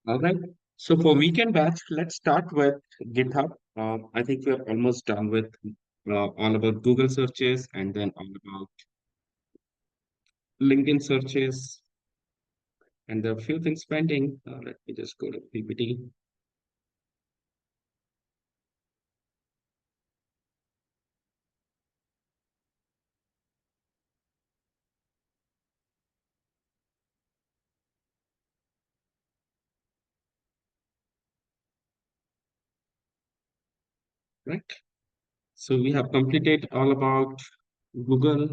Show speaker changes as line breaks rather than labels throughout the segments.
All right. So for weekend batch, let's start with GitHub. I think we're almost done with all about Google searches and then all about LinkedIn searches and there are a few things pending. Let me just go to PPT. Right. So we have completed all about Google,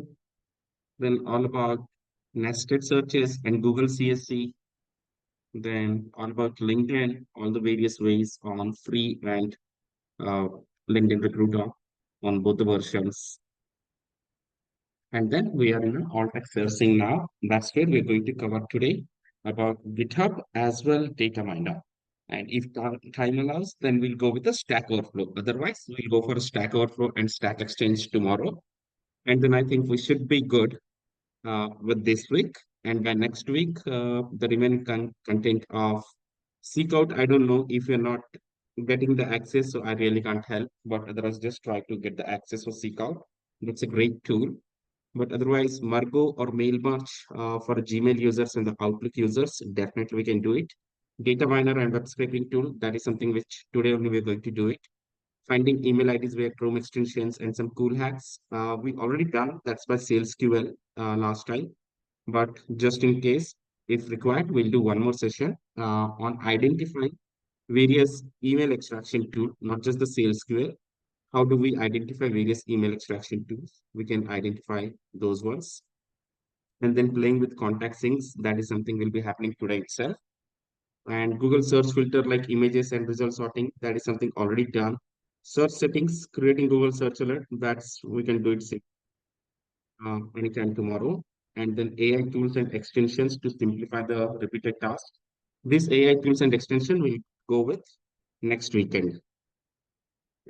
then all about nested searches and Google CSC, then all about LinkedIn, all the various ways on free and uh, LinkedIn Recruiter on both the versions. And then we are in an all-tech sourcing now. That's where we're going to cover today about GitHub as well DataMiner. And if time allows, then we'll go with the Stack Overflow. Otherwise, we'll go for a Stack Overflow and Stack Exchange tomorrow. And then I think we should be good with this week. And by next week, the remaining content of Seek Out, I don't know if you're not getting the access, so I really can't help. But otherwise, just try to get the access for Seek Out. That's a great tool. But otherwise, Margo or Mailmarch for Gmail users and the Outlook users, definitely we can do it. Data miner and web scraping tool, that is something which today only we're going to do it. Finding email IDs via Chrome extensions and some cool hacks. We already done, that's by SalesQL last time. But just in case, if required, we'll do one more session on identifying various email extraction tool, not just the SalesQL. How do we identify various email extraction tools? We can identify those ones. And then playing with contact syncs, that is something will be happening today itself. And Google search filter like images and result sorting, that is something already done. Search settings, creating Google search alert, that's we can do it anytime tomorrow. And then AI tools and extensions to simplify the repeated tasks. This AI tools and extension will go with next weekend.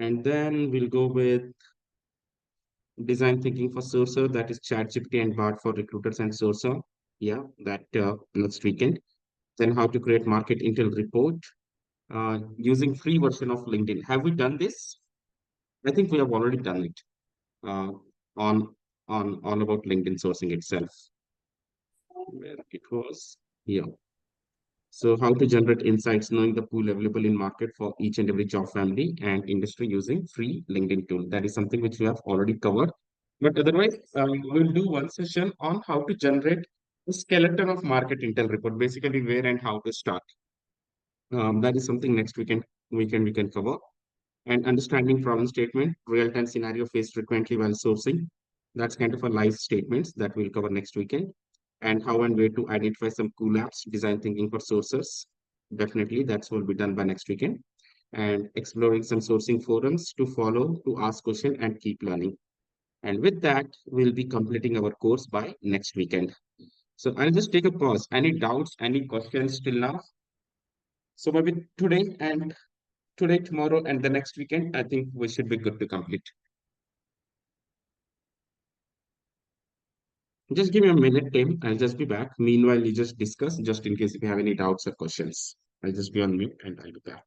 And then we'll go with design thinking for Sourcer, that is ChatGPT and Bard for recruiters and Sourcer. Yeah, that next weekend. Then how to create market intel report using free version of LinkedIn. Have we done this? I think we have already done it uh, on all about LinkedIn sourcing itself. Where it was here. So how to generate insights knowing the pool available in market for each and every job family and industry using free LinkedIn tool. That is something which we have already covered. But otherwise, we'll do one session on how to generate a skeleton of market intel report, basically where and how to start. That is something next weekend we can cover. And understanding problem statement, real-time scenario faced frequently while sourcing. That's kind of a live statements that we'll cover next weekend. And how and where to identify some cool apps, design thinking for sources. Definitely, that's will be done by next weekend. And exploring some sourcing forums to follow, to ask question and keep learning. And with that, we'll be completing our course by next weekend. So I'll just take a pause. Any doubts, any questions till now? So maybe today, tomorrow, and the next weekend, I think we should be good to complete. Just give me a minute, Tim. I'll just be back. Meanwhile, you just discuss, just in case if you have any doubts or questions. I'll just be on mute and I'll be back.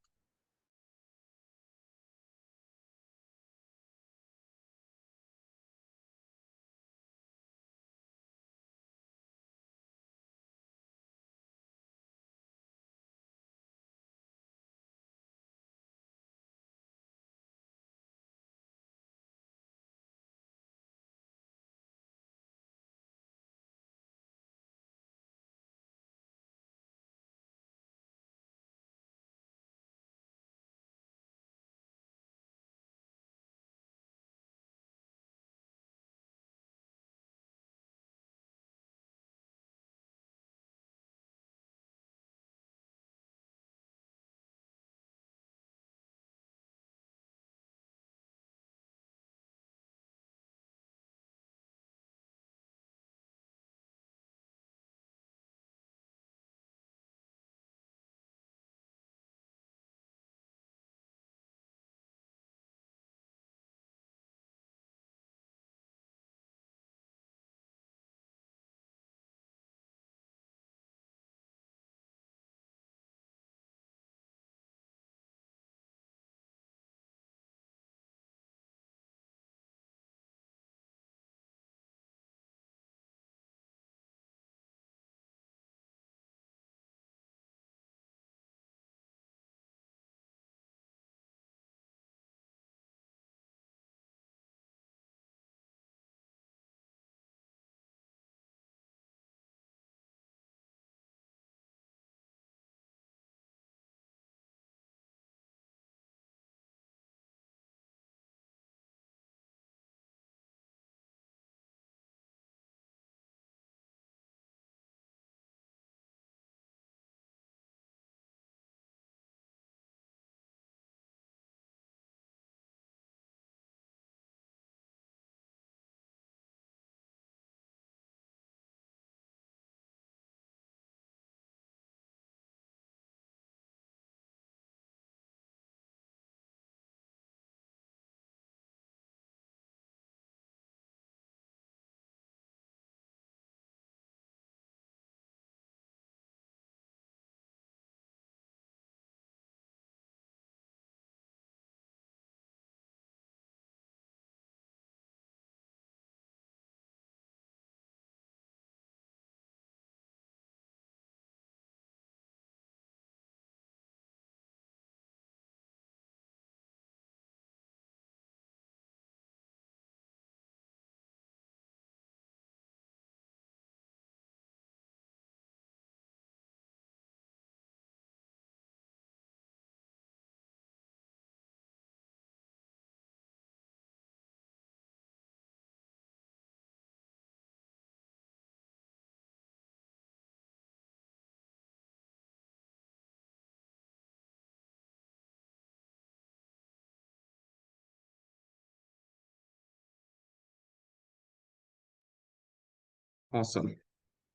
Awesome.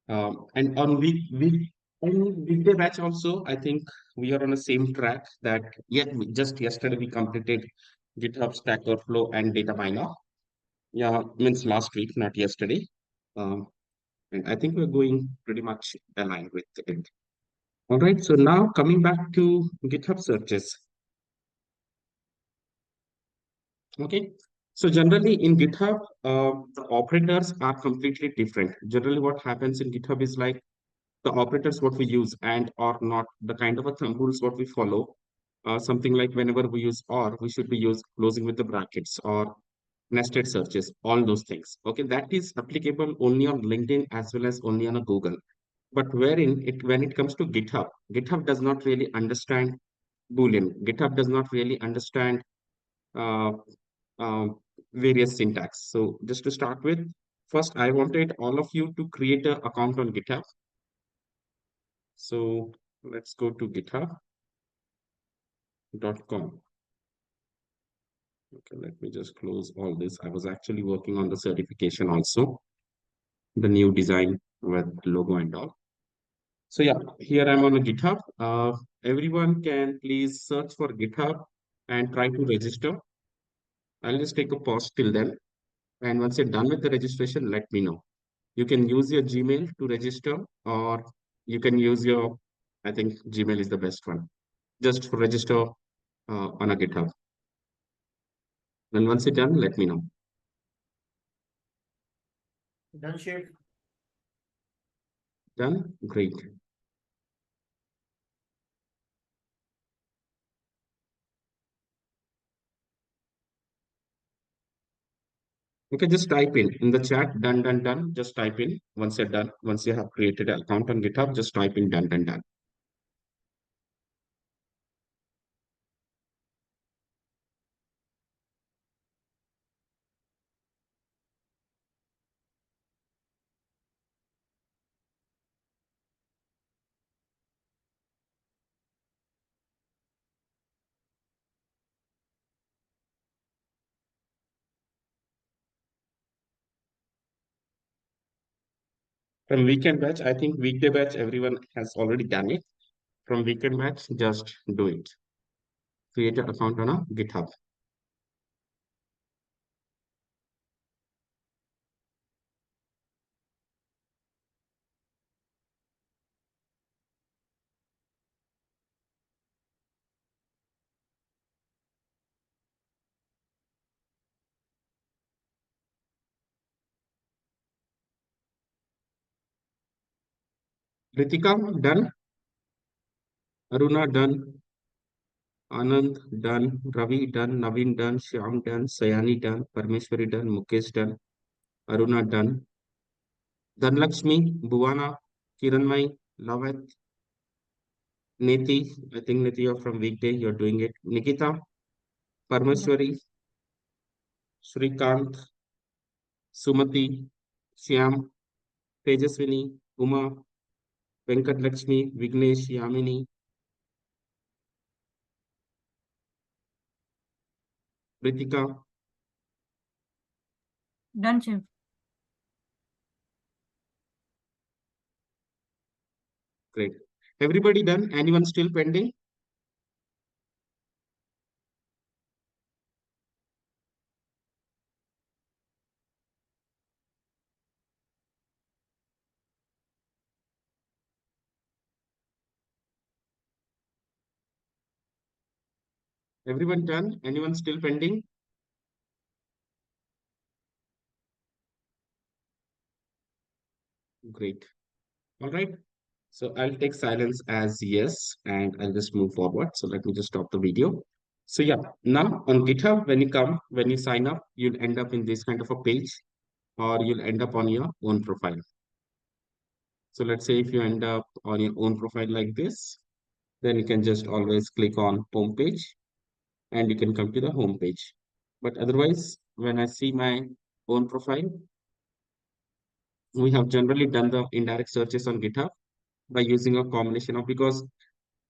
And on weekday batch also, I think we are on the same track that yet just yesterday we completed GitHub Stack Overflow and DataMiner. Yeah, means last week, not yesterday. Um, and I think we're going pretty much aligned with it. All right. So now coming back to GitHub searches. Okay. So generally in GitHub, the operators are completely different. Generally, what happens in GitHub is like the operators what we use and or not the kind of a thumb rules what we follow. Something like whenever we use or, we should be use closing with the brackets or nested searches, all those things. Okay, that is applicable only on LinkedIn as well as only on a Google. But wherein it when it comes to GitHub, GitHub does not really understand Boolean. GitHub does not really understand uh, uh, various syntax. So just to start with, first I wanted all of you to create an account on GitHub. So let's go to github.com. Okay, let me just close all this. I was actually working on the certification also, the new design with logo and all. So yeah, here I'm on a GitHub. Everyone can please search for GitHub and try to register. I'll just take a pause till then. And once you're done with the registration, let me know. You can use your Gmail to register, or you can use your, I think Gmail is the best one. Just register on a GitHub. And once you're done, let me know.
Done shared.
Done? Great. Okay, just type in the chat, done, done, done. Just type in once you're done. Once you have created an account on GitHub, just type in done, done, done. From weekend batch, I think weekday batch, everyone has already done it. From weekend batch, just do it. Create an account on a GitHub. Ritika, done. Aruna, done. Anand, done. Ravi, done. Naveen, done. Shyam, done. Sayani, done. Parmeshwari, done. Mukesh, done. Aruna, done. Dhanlakshmi, Bhuwana, Kiranmai, Lavit, Neti. I think Neti, you're from weekday. You're doing it. Nikita, Parmeshwari, Shrikant, Sumati, Shyam, Tejaswini, Uma, Venkat Lakshmi, Vignesh, Yamini. Ritika,
Done shared.
great. Everybody done? Anyone still pending? Everyone done? Anyone still pending? Great. All right. So I'll take silence as yes, and I'll just move forward. So let me just stop the video. So yeah, now on GitHub, when you sign up, you'll end up in this kind of a page, or you'll end up on your own profile. So let's say if you end up on your own profile like this, then you can just always click on home page and you can come to the home page. But otherwise, when I see my own profile, we have generally done the indirect searches on GitHub by using a combination of, because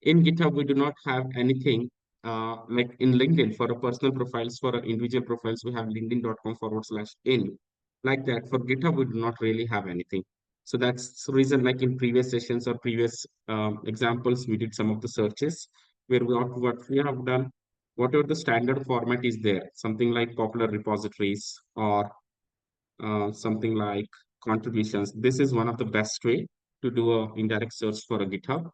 in GitHub we do not have anything like in LinkedIn for a personal profiles, for a individual profiles, we have linkedin.com/in. Like that, for GitHub, we do not really have anything. So that's the reason, like in previous sessions or previous examples, we did some of the searches where what we have done, whatever the standard format is there, something like popular repositories or something like contributions. This is one of the best way to do a indirect search for a GitHub.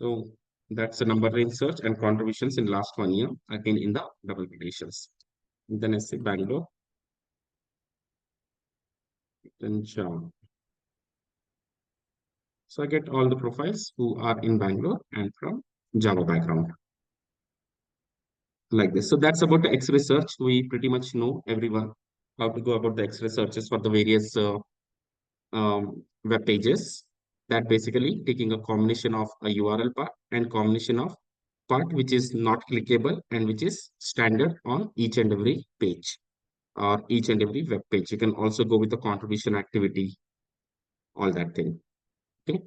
So that's the number range search and contributions in last 1 year, again in the double quotations. Then I say Bangalore, then Java. So I get all the profiles who are in Bangalore and from Java background like this. So that's about the X-ray search. We pretty much know everyone how to go about the X-ray searches for the various web pages. That basically taking a combination of a URL part and combination of part which is not clickable and which is standard on each and every page or each and every web page. You can also go with the contribution activity, all that thing. Okay.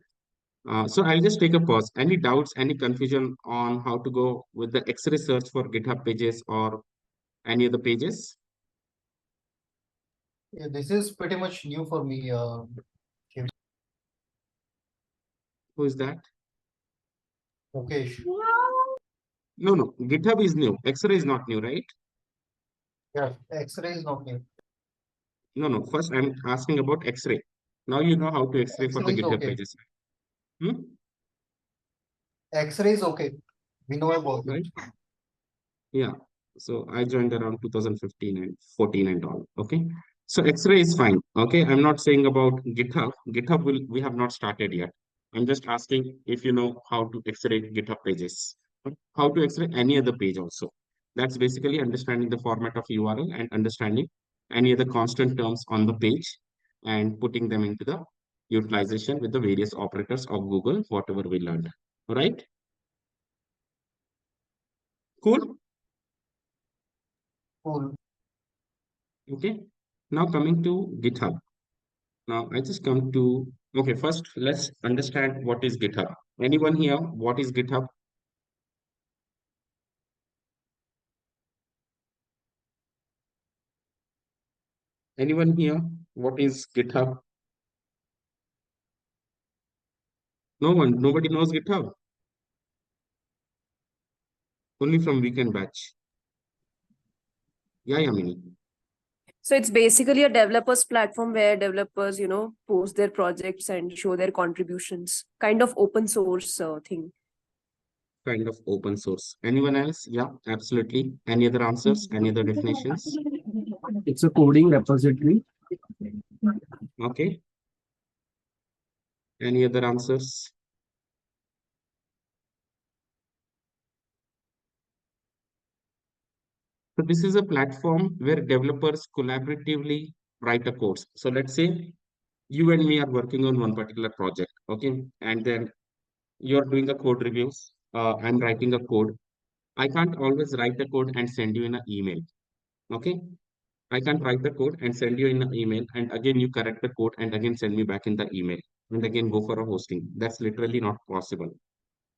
So I'll just take a pause. Any doubts, any confusion on how to go with the X-ray search for GitHub pages or any other pages?
Yeah, this is pretty much new for me.
Who is that?
Mukesh.
No, no. GitHub is new. X-ray is not new, right?
Yeah, X-ray is not new.
No, no. First, I'm asking about X-ray. Now you know how to X-ray for the
X-ray is
GitHub
okay.
pages. Hmm?
X-ray is okay. We know about it.
Right? Yeah. So I joined around 2015 and 14 and all. Okay. So X-ray is fine. Okay. I'm not saying about GitHub. GitHub will we have not started yet. I'm just asking if you know how to X-ray GitHub pages. How to X-ray any other page also. That's basically understanding the format of URL and understanding any other constant terms on the page and putting them into the utilization with the various operators of Google, whatever we learned. All right. Cool.
Cool.
Okay. Now coming to GitHub. Now I just come to, okay, first let's understand what is GitHub. Anyone here, what is GitHub? Anyone here, what is GitHub? No one, nobody knows GitHub. Only from weekend batch. Yeah, yeah, Mini.
So it's basically a developers platform where developers, post their projects and show their contributions. Kind of open source thing.
Kind of open source. Anyone else? Yeah, absolutely. Any other answers? Any other definitions?
It's a coding repository.
Okay. Any other answers? So this is a platform where developers collaboratively write a codes. So let's say you and me are working on one particular project, okay? And then you're doing a code reviews. I'm writing a code. I can't always write the code and send you in an email, okay? I can't write the code and send you in an email, and again you correct the code and again send me back in the email, and again go for a hosting. That's literally not possible.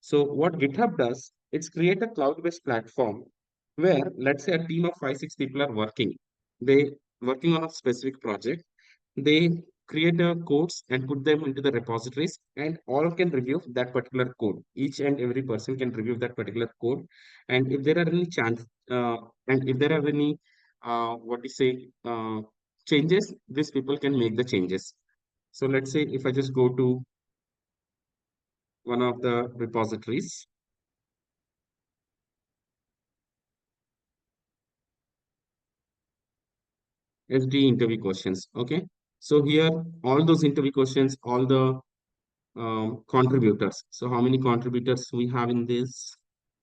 So what GitHub does, it's create a cloud-based platform where let's say a team of 5, 6 people are working. They working on a specific project. They create a codes and put them into the repositories, and all can review that particular code. Each and every person can review that particular code, and if there are any chance, and if there are any what do you say changes, these people can make the changes. So let's say if I just go to one of the repositories. SD interview questions. Okay. So here, all those interview questions, all the contributors. So how many contributors we have in this?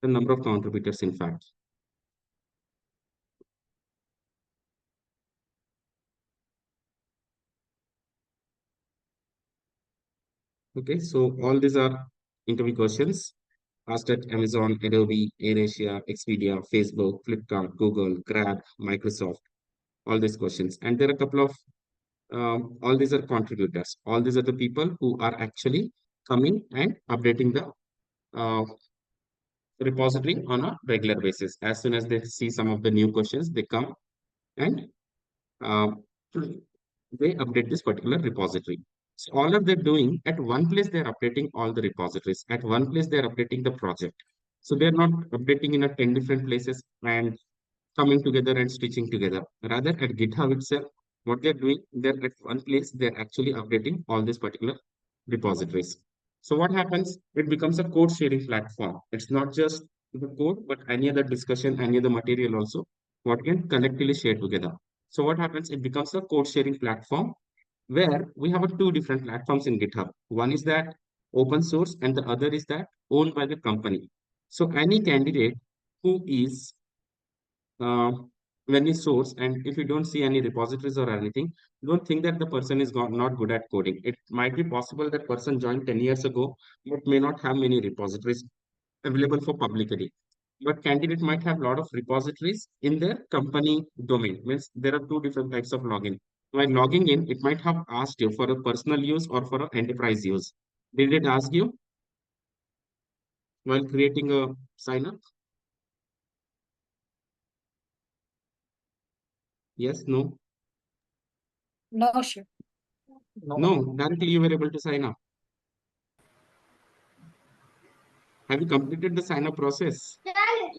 The number of contributors, in fact. Okay. So all these are interview questions. asked at Amazon, Adobe, AirAsia, Expedia, Facebook, Flipkart, Google, Grab, Microsoft, all these questions. And there are a couple of, all these are contributors. All these are the people who are actually coming and updating the repository on a regular basis. As soon as they see some of the new questions, they come and uh, they update this particular repository. So all of them doing at one place, they're updating all the repositories. At one place, they're updating the project. So they're not updating in a 10 different places and coming together and stitching together. Rather, at GitHub itself, what they're doing, they're at one place, they're actually updating all these particular repositories. So what happens? It becomes a code sharing platform. It's not just the code, but any other discussion, any other material also, what can collectively share together. So what happens? It becomes a code sharing platform where we have two different platforms in GitHub. One is that open source and the other is that owned by the company. So any candidate who is uh, when we source, and if you don't see any repositories or anything, don't think that the person is not good at coding. It might be possible that person joined 10 years ago but may not have many repositories available for publicity, but candidate might have a lot of repositories in their company domain. Means there are two different types of login. While logging in, it might have asked you for a personal use or for an enterprise use. Did it ask you while creating a sign up? Yes, no?
No, sure.
No.
No, directly you were able to sign up. Have you completed the sign up process?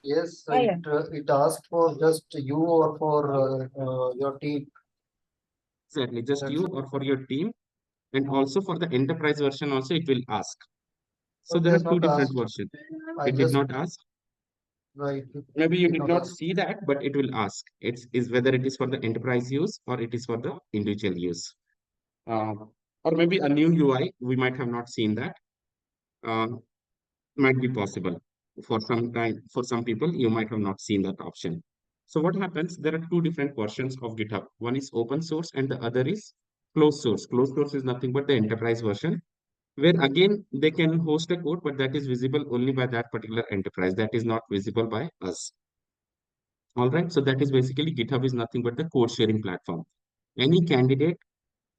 Yes,
Yeah.
it asked for just you or for your team.
Exactly, just
That's
you or for your team, and also for the enterprise version also it will ask. So
But
there
they
are
have
two
not
different
asked.
versions.
I
It did
just
not ask.
right.
Maybe you
Did
did
not
not
ask.
see that, but it will ask. It's is whether it is for the enterprise use or it is for the individual use. Uh, or maybe a new UI, we might have not seen that. Uh, might be possible. For some time, for some people, you might have not seen that option. So what happens? There are two different versions of GitHub. One is open source and the other is closed source. Closed source is nothing but the enterprise version, where again they can host a code, but that is visible only by that particular enterprise. That is not visible by us. All right. So that is basically GitHub is nothing but the code sharing platform. Any candidate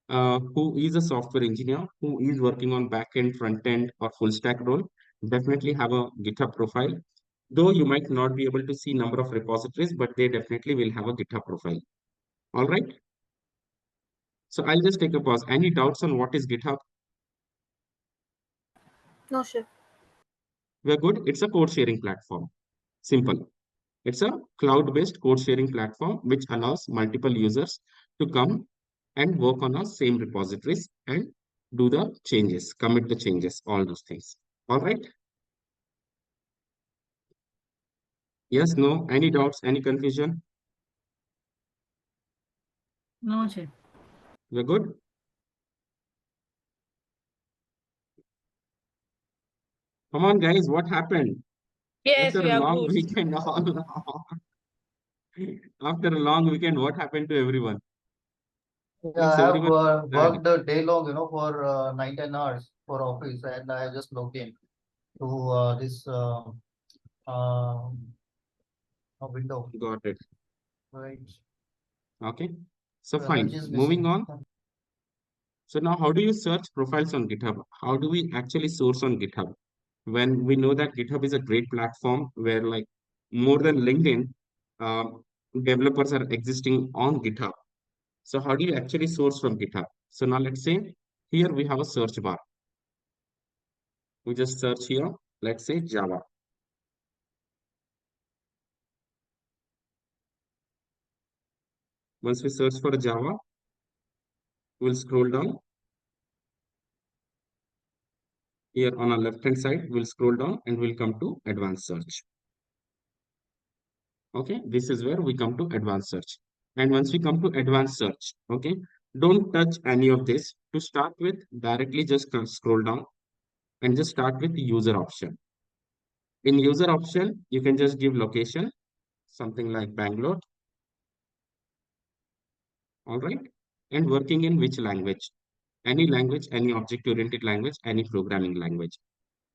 who is a software engineer, who is working on back-end, front-end, or full stack role, definitely have a GitHub profile. Though you might not be able to see number of repositories, but they definitely will have a GitHub profile. All right. So I'll just take a pause. Any doubts on what is GitHub?
No, sure.
We're good. It's a code sharing platform. Simple. It's a cloud-based code sharing platform which allows multiple users to come and work on our same repositories and do the changes, commit the changes, all those things. All right. Yes, no, any doubts, any confusion?
No, sure.
We're good. Come on, guys, what happened?
Yes,
After
we
a
are
long
good.
weekend, after a long weekend, what happened to everyone?
Yeah,
Looks
I have
everyone sad.
worked a day long, for 9-10 hours for office, and I just logged in to this window.
Got it.
Right.
Okay. So
The energy
fine.
is
Moving
missing.
on. So now how do you search profiles on GitHub? How do we actually source on GitHub? When we know that GitHub is a great platform where like more than LinkedIn, developers are existing on GitHub. So how do you actually source from GitHub? So now let's say here we have a search bar. We just search here, let's say Java. Once we search for Java, we'll scroll down. Here on our left-hand side, we'll scroll down and we'll come to advanced search. Okay, this is where we come to advanced search. And once we come to advanced search, okay, don't touch any of this. To start with, directly just scroll down and just start with the user option. In user option, you can just give location, something like Bangalore. All right. And working in which language? Any language, any object-oriented language, any programming language.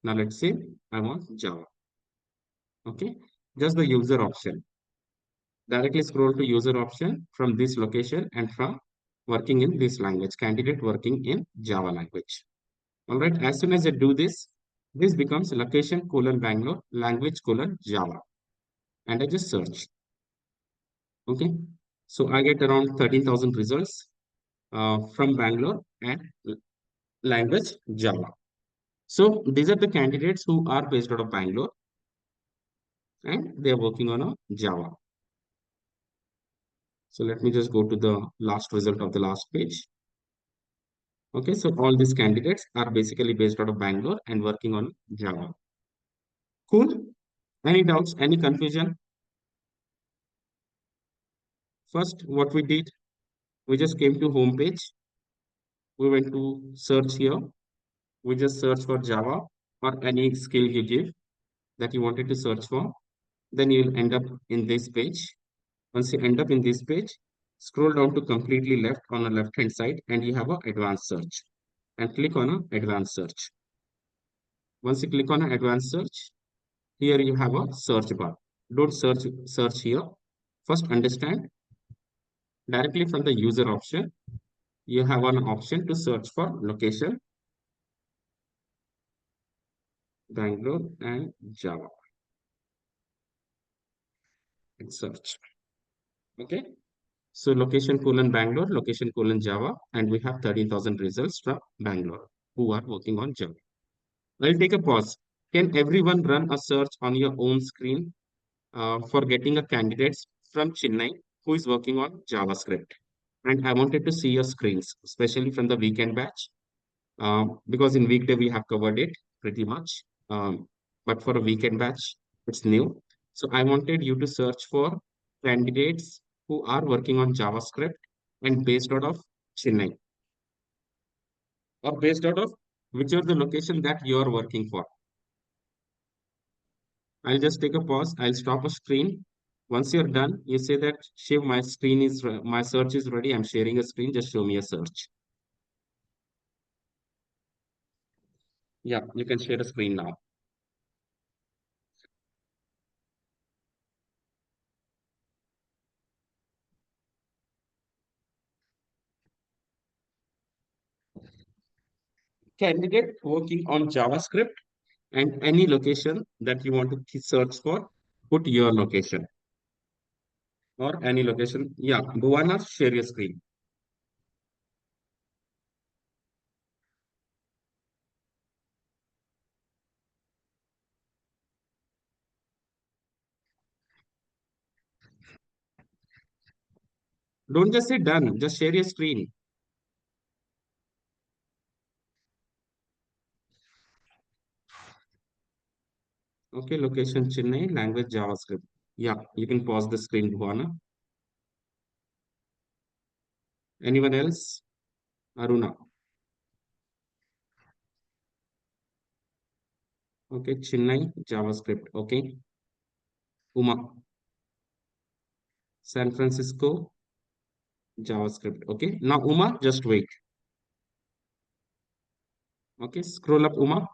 Now let's say I want Java. Okay, just the user option. Directly scroll to user option from this location and from working in this language, candidate working in Java language. All right, as soon as I do this, this becomes location colon Bangalore, language colon Java. And I just search. Okay, so I get around 13,000 results from Bangalore and language Java. So these are the candidates who are based out of Bangalore and they are working on a Java. So let me just go to the last result of the last page. Okay, so all these candidates are basically based out of Bangalore and working on Java. Cool. Any doubts, any confusion? First, what we did, we just came to home page. We went to search here. We just search for Java or any skill you give that you wanted to search for. Then you'll end up in this page. Once you end up in this page, scroll down to completely left on the left hand side and you have a advanced search and click on a advanced search. Once you click on an advanced search, here you have a search bar. Don't search here. First understand directly from the user option, you have an option to search for location, Bangalore and Java. And search. Okay. So location colon Bangalore, location colon Java, and we have 13,000 results from Bangalore who are working on Java. I'll take a pause. Can everyone run a search on your own screen for getting a candidate from Chennai who is working on JavaScript? And I wanted to see your screens, especially from the weekend batch, because in weekday we have covered it pretty much. But for a weekend batch, it's new. So I wanted you to search for candidates who are working on JavaScript and based out of Chennai or based out of whichever the location that you are working for. I'll just take a pause. I'll stop a screen. Once you're done, you say that Shiv, my search is ready. I'm sharing a screen. Just show me a search. Yeah, you can share a screen now. Candidate working on JavaScript and any location that you want to search for, put your location or any location. Yeah, Bhuwana, share your screen. Don't just say done, just share your screen. Okay, location Chennai, language JavaScript. Yeah, you can pause the screen, Bhuwana. Anyone else? Aruna. Okay, Chennai, JavaScript. Okay. Uma. San Francisco, JavaScript. Okay. Now, Uma, just wait. Okay, scroll up, Uma.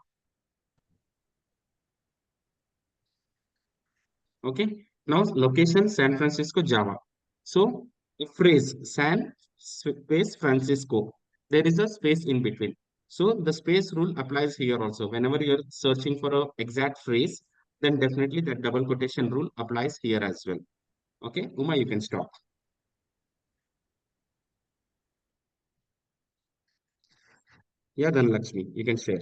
Okay. Now, location San Francisco, Java. So, the phrase San space Francisco, there is a space in between. So, the space rule applies here also. Whenever you're searching for a exact phrase, then definitely that double quotation rule applies here as well. Okay, Uma, you can stop. Yeah, then Lakshmi, you can share.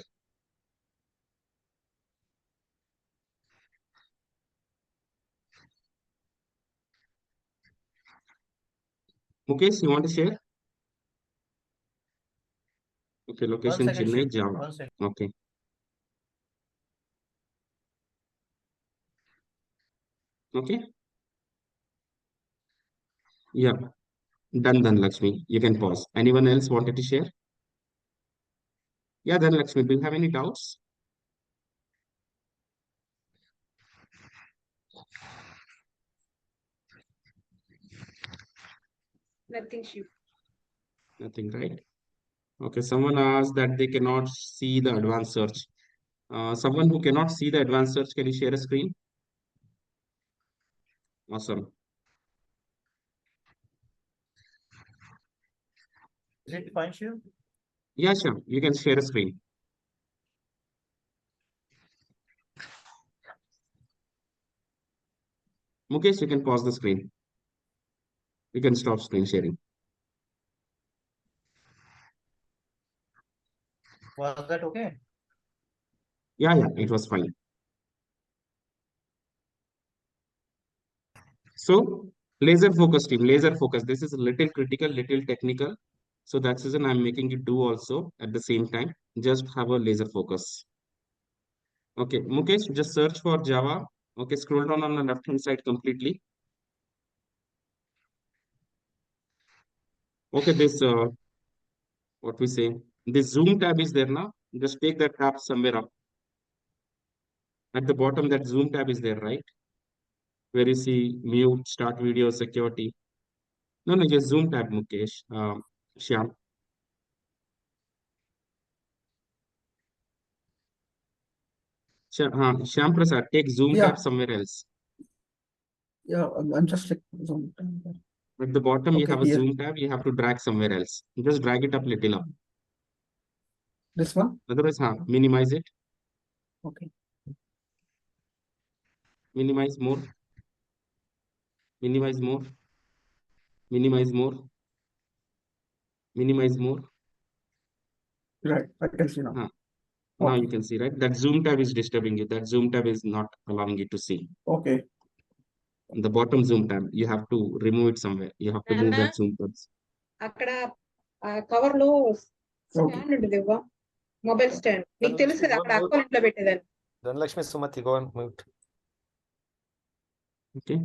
Mukesh, you want to share? Okay,
One
location
second,
Chennai,
Shiv.
Java.
One second.
Okay. Okay. Yeah. Done, Lakshmi. You can pause. Anyone else wanted to share? Yeah, then Lakshmi, do you have any doubts?
Nothing, Shiv.
Nothing, right? Okay, someone asked that they cannot see the advanced search. Someone who cannot see the advanced search, can you share a screen? Awesome.
Is it fine, Shiv?
Yeah, sure. You can share a screen. Mukesh, you can pause the screen. You can stop screen sharing.
Was that okay?
Yeah, it was fine. So, laser focus team, laser focus. This is a little critical, little technical. So that's the reason I'm making it do also at the same time. Just have a laser focus. Okay, Mukesh, just search for Java. Okay, scroll down on the left hand side completely. Okay, this what we say, this zoom tab is there now. Just take that tab somewhere up. At the bottom, that zoom tab is there, right? Where you see mute, start video, security. No, just zoom tab, Mukesh. Shyam. Shyam Prasad, take zoom
Yeah.
tab somewhere else.
Yeah, I'm just like,
At the bottom, you
okay,
have a
here.
zoom tab. You have to drag somewhere else. Just drag it up little up.
This one?
Otherwise, minimize it.
Okay.
Minimize more. Minimize more. Minimize more. Minimize more.
Right, I can see now.
Now
Okay.
you can see, right? That zoom tab is disturbing you. That zoom tab is not allowing you to see.
Okay.
The bottom zoom tab, you have to remove it somewhere. You have to move that zoom tabs.
అక్కడ cover లో
Okay.
Stand ఉంటుంది mobile stand నీకు తెలుసు కదా అక్కడ అక్క ఇంట్లో పెట్టేదాన్ని
Dhanlakshmi Sumathi, go on mute.
Okay.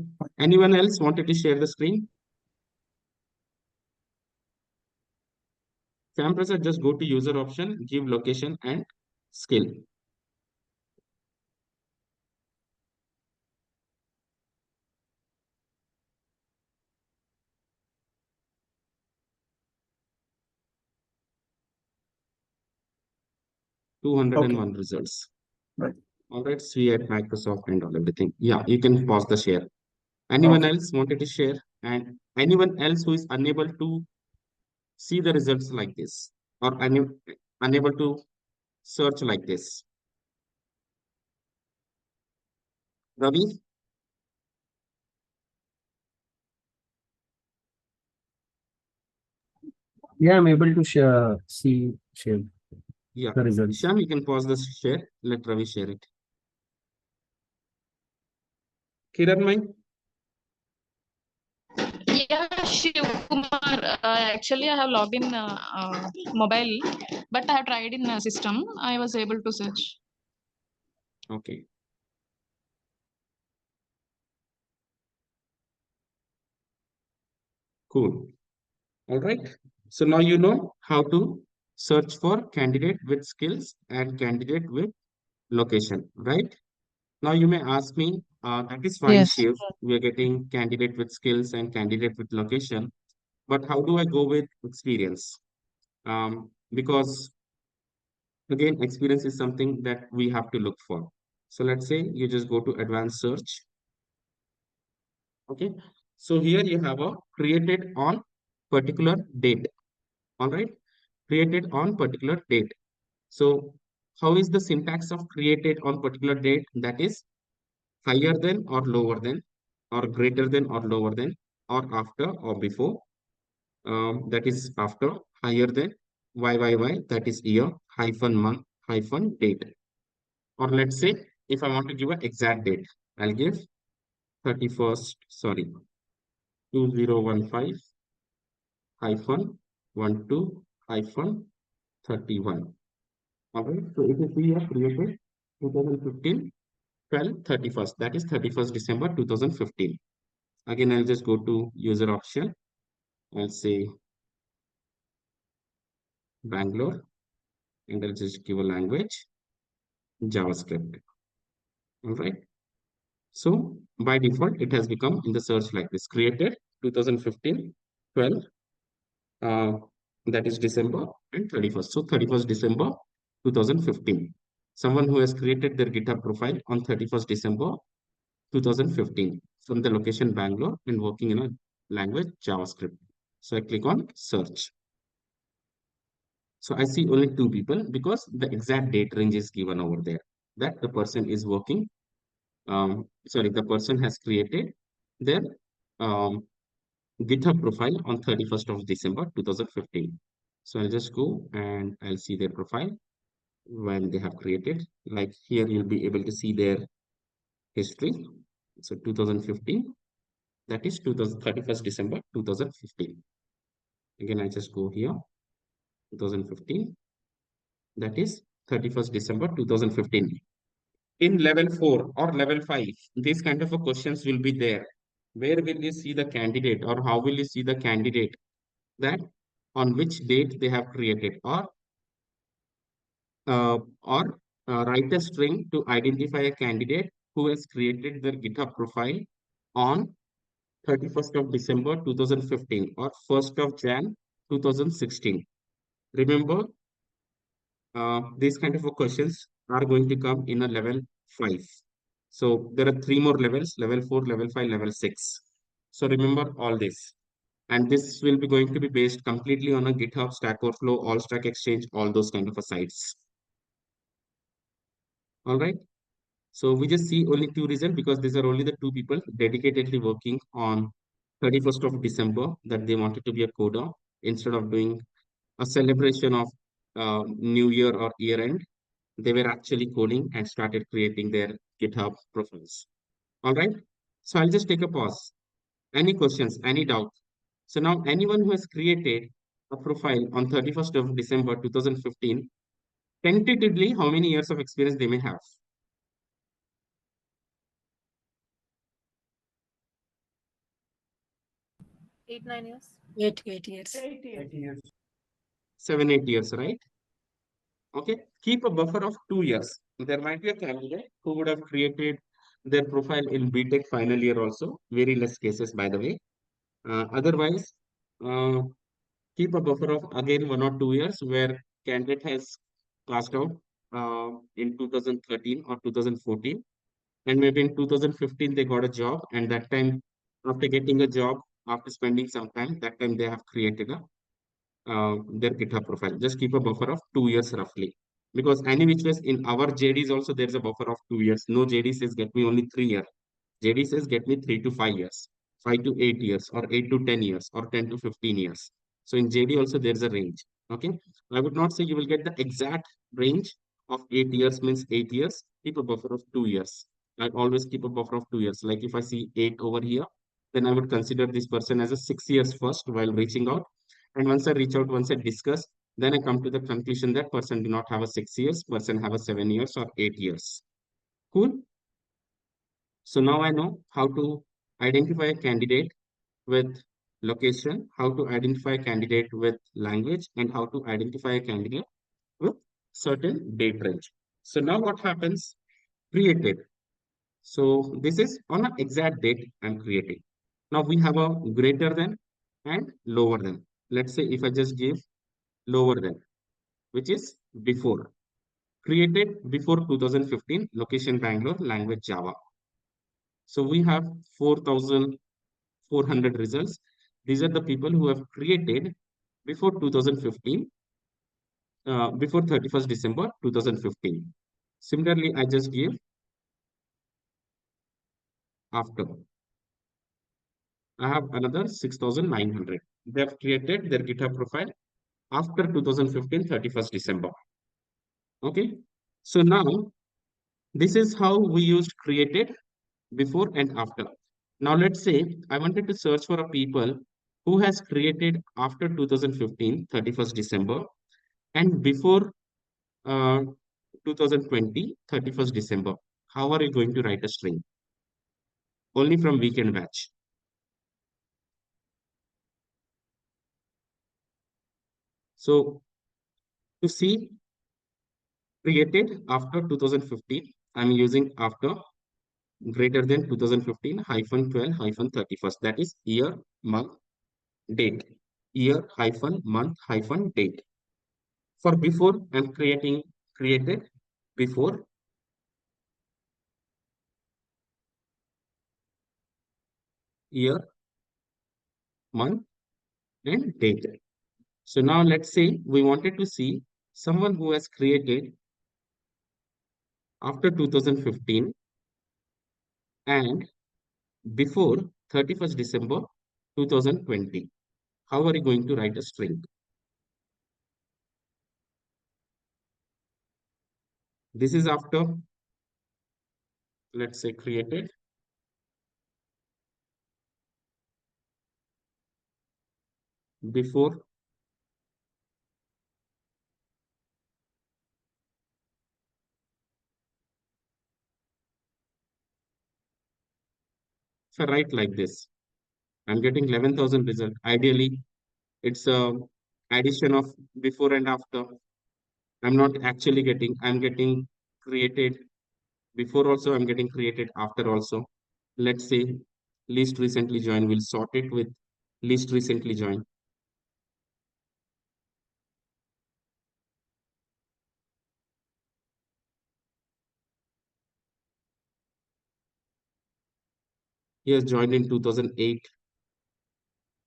Anyone else wanted to share the screen? Sam Prasad, just go to user option, give location and skill. Two hundred and one results.
Right.
All right, so we had Microsoft and all everything. Yeah, you can pause the share. Anyone else wanted to share? And anyone else who is unable to see the results like this or unable to search like this? Ravi?
Yeah, I'm able to share
Yeah.
the results.
Shyam, you can pause the share. Let Ravi share it. Kiranmai?
Yeah, Shivkumar. Actually, I have logged in mobile, but I have tried in system. I was able to search.
Okay. Cool. All right. So now you know how to search for candidate with skills and candidate with location, right? Now you may ask me, that is fine,
Yes.
Shiv. We are getting candidate with skills and candidate with location, but how do I go with experience? Because again, experience is something that we have to look for. So let's say you just go to advanced search. Okay. So here you have a created on particular date. All right. Created on particular date. So how is the syntax of created on particular date? That is higher than or lower than or greater than or lower than or after or before. That is after, higher than, YYY, that is year, hyphen month, hyphen date. Or let's say, if I want to give an exact date, I'll give 31st, sorry, 2015 hyphen 12 hyphen 31. All right, so if you see here created 2015 31st, that is 31st December 2015. Again, I'll just go to user option. I'll say Bangalore, and I'll just give a language, JavaScript. All right. So by default, it has become in the search like this, created 2015, 12, that is December and 31st. So 31st December 2015. someone who has created their GitHub profile on 31st December 2015 from the location Bangalore and working in a language JavaScript. So I click on search. So I see only 2 people because the exact date range is given over there that the person is working. The person has created their GitHub profile on 31st of December 2015. So I'll just go and I'll see their profile when they have created. Like here, you'll be able to see their history. So 2015, that is 31st December 2015. Again, I just go here, 2015, that is 31st December 2015. In level 4 or level 5, these kind of questions will be there. Where will you see the candidate, or how will you see the candidate that on which date they have created, or write a string to identify a candidate who has created their GitHub profile on 31st of December 2015 or 1st of Jan 2016. Remember, these kind of questions are going to come in a level 5. So there are 3 more levels: level 4, level 5, level 6. So remember all this. And this will be going to be based completely on a GitHub, Stack Overflow, All Stack Exchange, all those kind of sites. All right. So we just see only 2 results because these are only the 2 people dedicatedly working on 31st of December that they wanted to be a coder instead of doing a celebration of New Year or year end. They were actually coding and started creating their GitHub profiles. All right. So I'll just take a pause. Any questions, any doubt? So now anyone who has created a profile on 31st of December 2015, tentatively, how many years of experience they may have?
8-9 years. 8 years.
8 years.
7-8 years, right? Okay, keep a buffer of 2 years. There might be a candidate who would have created their profile in BTech final year also, very less cases, by the way. Otherwise, keep a buffer of again 1 or 2 years where candidate has passed out in 2013 or 2014, and maybe in 2015 they got a job, and that time, after getting a job, after spending some time, that time they have created a their GitHub profile. Just keep a buffer of 2 years roughly. Because any which ways in our JDs also there's a buffer of 2 years. No JD says get me only 3 years. JD says get me 3 to 5 years, 5 to 8 years, or 8 to 10 years, or 10 to 15 years. So in JD also there's a range. Okay. I would not say you will get the exact range of 8 years means 8 years. Keep a buffer of 2 years. I always keep a buffer of 2 years. Like if I see 8 over here, then I would consider this person as a 6 years first while reaching out. And once I reach out, once I discuss, then I come to the conclusion that person do not have a 6 years, person have a 7 years or 8 years. Cool. So now I know how to identify a candidate with location, how to identify a candidate with language, and how to identify a candidate with certain date range. So now what happens? Created. So this is on an exact date I'm creating. Now we have a greater than and lower than. Let's say if I just give lower than, which is before. Created before 2015, location Bangalore, language Java. So we have 4,400 results. These are the people who have created before 2015, before 31st December 2015. Similarly, I just give after. I have another 6,900. They have created their GitHub profile after 2015, 31st December. Okay. So now this is how we used created before and after. Now let's say I wanted to search for a people who has created after 2015, 31st December, and before 2020, 31st December. How are you going to write a string? Only from weekend batch. So to see created after 2015, I'm using after greater than 2015 hyphen 12 hyphen 31st. That is year, month, date. Year hyphen month hyphen date. For before, I'm creating created before, year, month, and date. So now let's say we wanted to see someone who has created after 2015 and before 31st December 2020. How are you going to write a string? This is after, let's say, created. Before, if I write like this, I'm getting 11,000 result. Ideally, it's a addition of before and after. I'm not actually getting, I'm getting created before also, I'm getting created after also. Let's say least recently joined, we'll sort it with least recently joined. He has joined in 2008,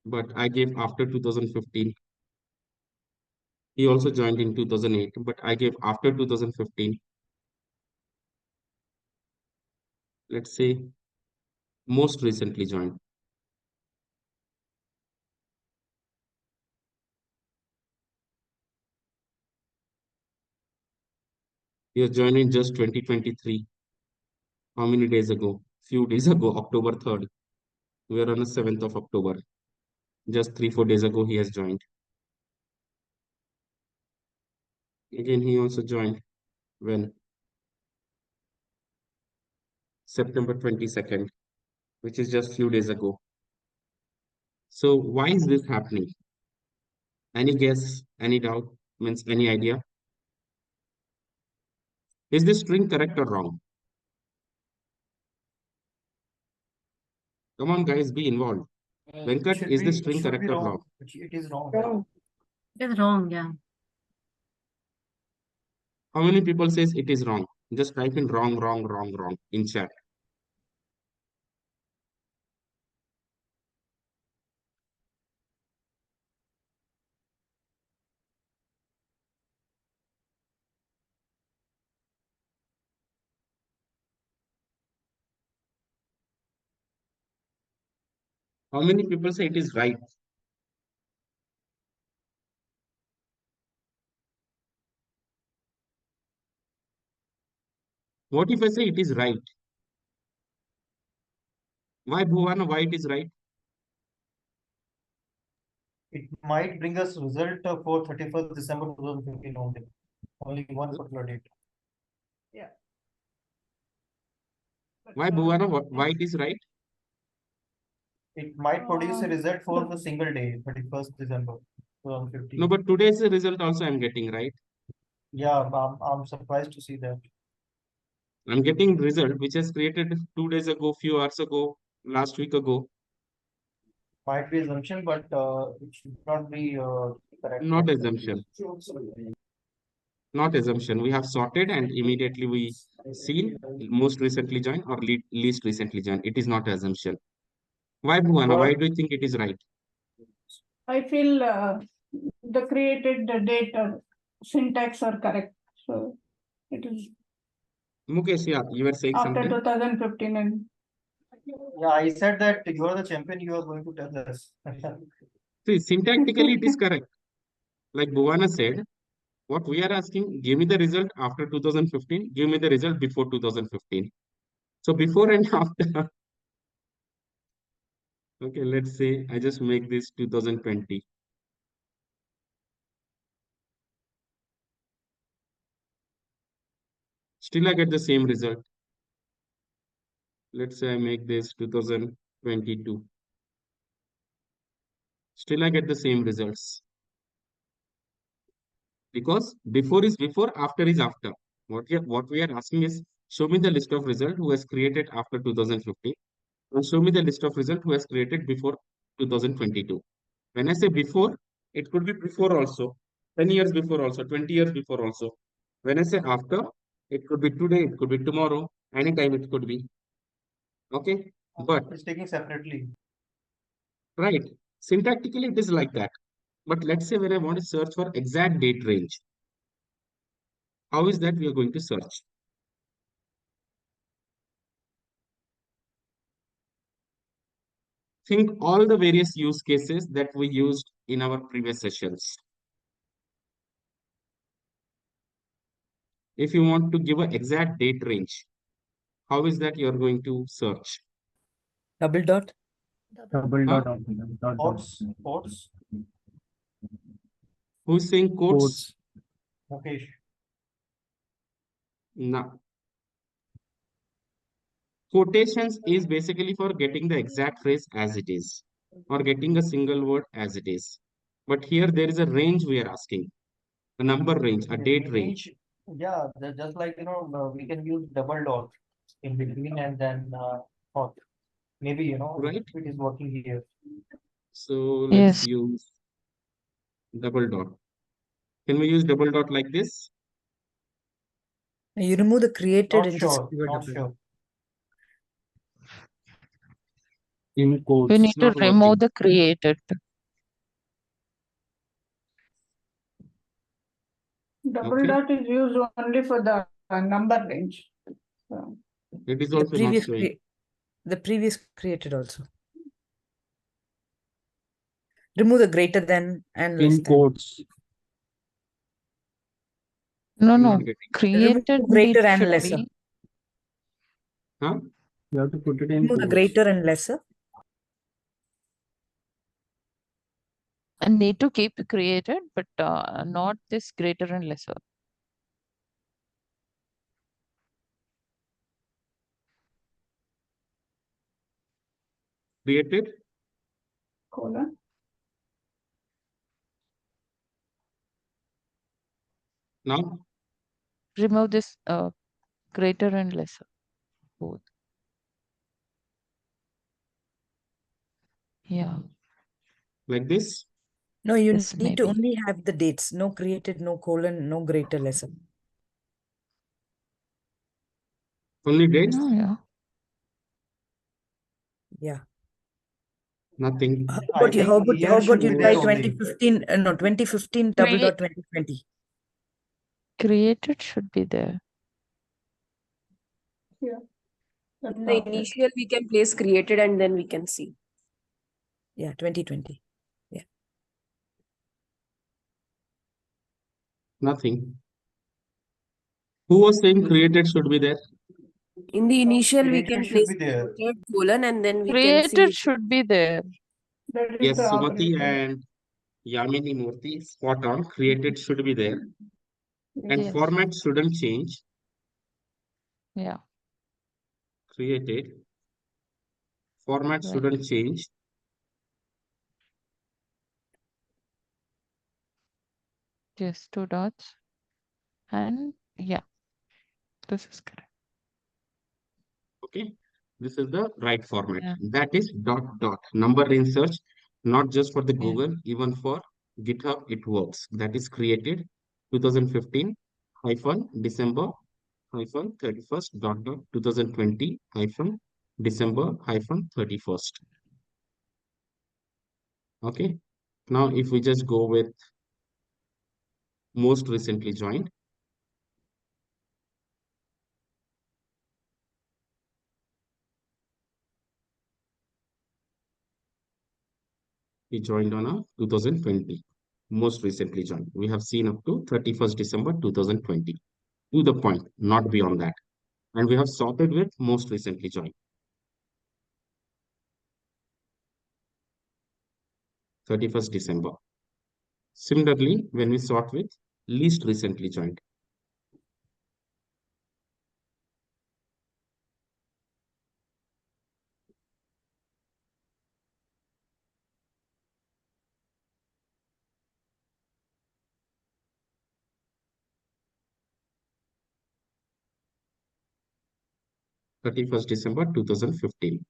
but I gave after 2015. He also joined in 2008, but I gave after 2015. Let's say most recently joined. He has joined in just 2023. How many days ago? Few days ago, October 3rd. We are on the 7th of October. Just 3-4 days ago, he has joined. Again, he also joined when? September 22nd, which is just few days ago. So why is this happening? Any guess? Any doubt? Means any idea? Is this string correct or wrong? Come on, guys, be involved. Venkat, is the string correct or wrong?
It is wrong.
Wrong.
It is wrong, yeah.
How many people says it is wrong? Just type in wrong, wrong, wrong, wrong in chat. How many people say it is right? What if I say it is right? Why Bhuvana, why it is right?
It might bring us result for 31st December 2015 only. Only one particular date.
Why Bhuvana, why it is right?
It might produce a result for the single day, 31st December 2015.
No, but today's result also I'm getting, right?
Yeah, I'm surprised to see that.
I'm getting result which has created 2 days ago, few hours ago, last week ago.
Might be assumption, but it should not be correct.
Not assumption. Not assumption. We have sorted and immediately we seen most recently joined or least recently joined. It is not assumption. Why Bhuvana? Why do you think it is right?
I feel the created data syntax are correct. So it is
Mukesh, yeah, you were saying
after
something.
2015 and
Yeah, I said that you are the champion, you are going to tell us.
See, syntactically it is correct. Like Bhuvana said, what we are asking, give me the result after 2015, give me the result before 2015. So before and after, okay, let's say I just make this 2020. Still I get the same result. Let's say I make this 2022. Still I get the same results. Because before is before, after is after. What we are asking is, show me the list of result who has created after 2015 and show me the list of result who has created before 2022. When I say before, it could be before also, 10 years before also, 20 years before also. When I say after, It could be today, it could be tomorrow, anytime it could be. Okay, but
It's taking separately.
right, syntactically it is like that. But let's say when I want to search for exact date range, how is that we are going to search? Think all the various use cases that we used in our previous sessions. If you want to give an exact date range, how is that you are going to search?
Double dot. Double
Huh?
dot. Dot.
Quotes.
Who's saying quotes?
Mukesh.
No. Quotations is basically for getting the exact phrase as it is, or getting a single word as it is. But here there is a range we are asking, a number range, a date range.
Yeah, just like we can use double dot in between and then hot. Maybe
Right.
it is working here.
So let's
Yes.
use double dot. Can we use double dot like this?
You remove the created
Not
and
sure.
just give a
Not
double.
sure.
In quotes.
You need
It's
to
not
remove
working.
the created.
Double
Okay.
dot is used only for the number range. So,
It is
The
also not
previous
showing.
the previous created also. Remove the greater than and less
In
than.
quotes.
No,
I'm
no.
not getting.
Remove
Created
greater
need
and
should
lesser.
be.
Huh?
You have to put it in
Remove the
quotes.
greater and lesser.
And need to keep created, but not this greater and lesser.
Created.
colon.
Now,
Remove this greater and lesser. Both. Yeah.
like this.
No, you
This
need to
maybe.
only have the dates. No created, no colon, no greater, lesser.
Only dates.
Oh, yeah.
Yeah.
Nothing.
How
I
about you?
think here
How about
should
you
be
try
there only.
2015? No, 2015 double dot 2020.
Created should be there.
Yeah. That's
In the
not it.
initial, we can place created and then we can see.
Yeah, 2020.
Nothing. Who was saying created should be there?
In the initial, we
Created
can
should
place
be there.
created colon and then we can see.
Created should be there.
That is
Yes,
the
Sumati
operator.
and Yamini Murthy, spot on. Created should be there. And
Yes.
format shouldn't change.
Yeah.
Created. Format
Right.
shouldn't change.
Just 2 dots. And yeah, this is correct.
Okay. This is the right format.
Yeah.
That is dot dot. Number in search, not just for the
Yeah.
Google, even for GitHub, it works. That is created 2015 hyphen December hyphen 31st dot dot 2020 hyphen December hyphen 31st. Okay. Now, if we just go with most recently joined, he joined on a 2020. Most recently joined. We have seen up to 31st December 2020. To the point, not beyond that. And we have sorted with most recently joined. 31st December. Similarly, when we sort with least recently joined, 31st December 2015.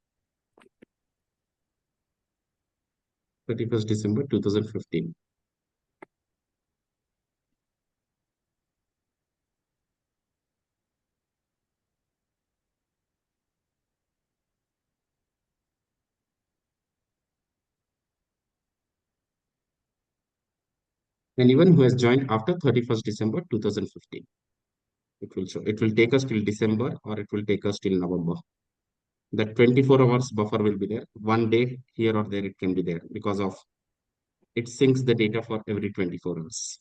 31st December 2015. Anyone who has joined after 31st December 2015. It will show. It will take us till December or it will take us till November. That 24 hours buffer will be there. One day here or there it can be there because of it syncs the data for every 24 hours.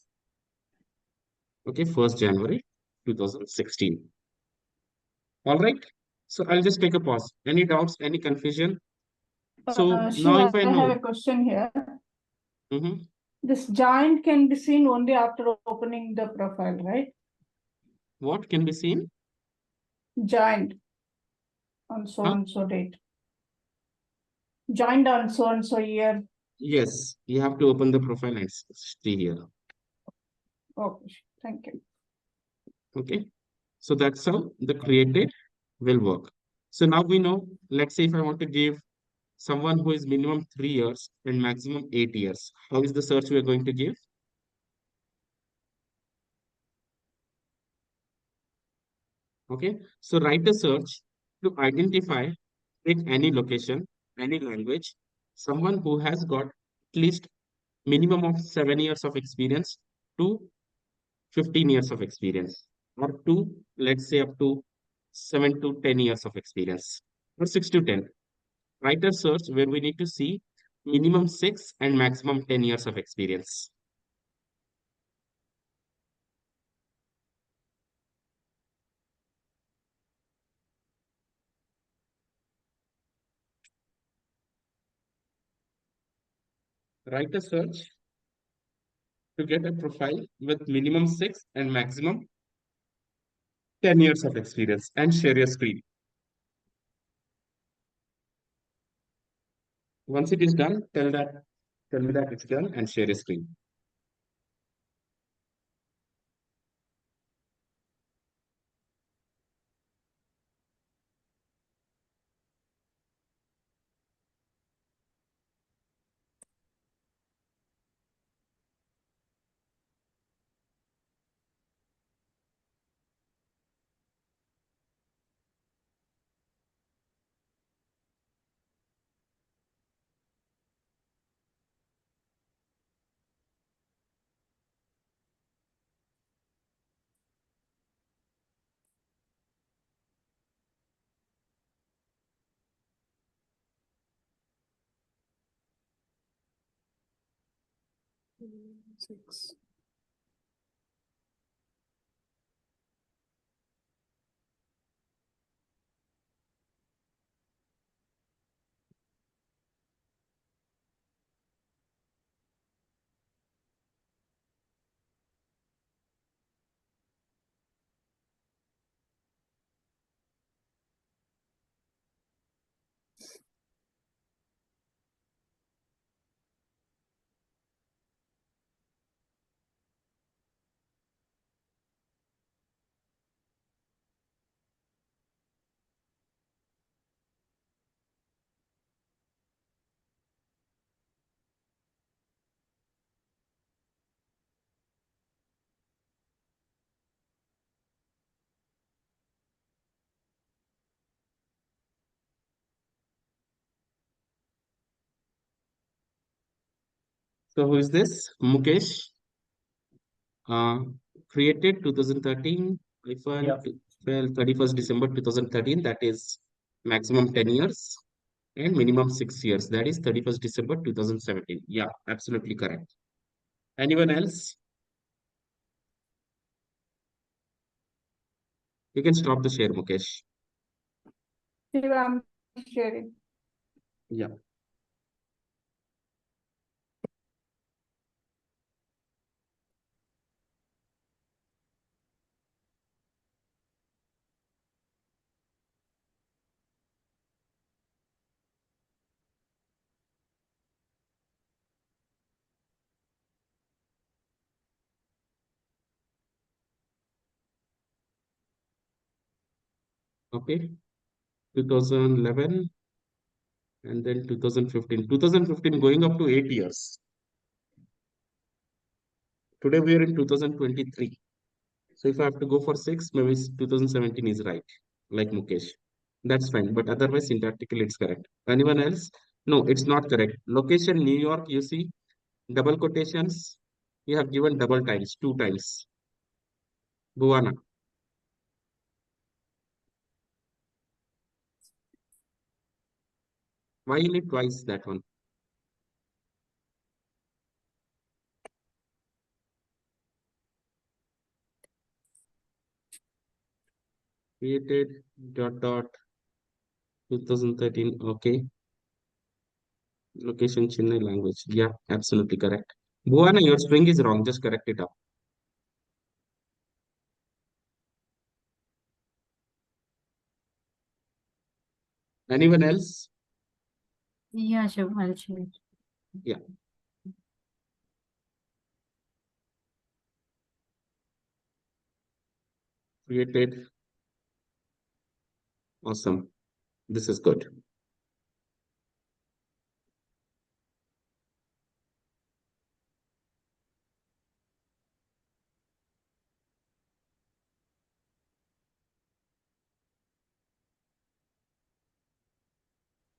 Okay, 1st January 2016. All right. So I'll just take a pause. Any doubts, any confusion? So now
Shiva,
if I
I have
know,
a question here.
Mhm.
This joint can be seen only after opening the profile, right?
What can be seen?
Joined on so
Huh?
and so date. Joined on so and so year.
Yes, you have to open the profile and see here.
Okay, thank you.
Okay. So that's how the created will work. So now we know, let's say if I want to give someone who is minimum 3 years and maximum 8 years, how is the search we are going to give? Okay. So write a search to identify, pick any location, any language, someone who has got at least minimum of 7 years of experience to 15 years of experience, or to, let's say, up to 7 to 10 years of experience, or 6 to 10. Write a search where we need to see minimum 6 and maximum 10 years of experience. Write a search to get a profile with minimum 6 and maximum 10 years of experience and share your screen. Once it is done, tell me that it's done and share your screen.
Six.
So who is this? Mukesh. Uh, Created 2013,
Yeah.
31st December 2013, that is maximum 10 years and minimum 6 years, that is 31st December 2017. Yeah, absolutely correct. Anyone else? You can stop the share, Mukesh.
Shiva, I'm sharing.
Yeah. Okay. 2011 and then 2015. 2015 going up to 8 years. Today we are in 2023. So if I have to go for 6, maybe 2017 is right, like Mukesh. That's fine. But otherwise, syntactically, it's correct. Anyone else? No, it's not correct. Location, New York, you see, double quotations. You have given double times, 2 times. Bhuwana. Why you need twice that one? Created dot 2013. Okay. Location Chennai language. Yeah, absolutely correct. Bhuwana, your string is wrong. Just correct it up. Anyone else?
Yeah, sure. I'll share.
Yeah. Created. Awesome. This is good.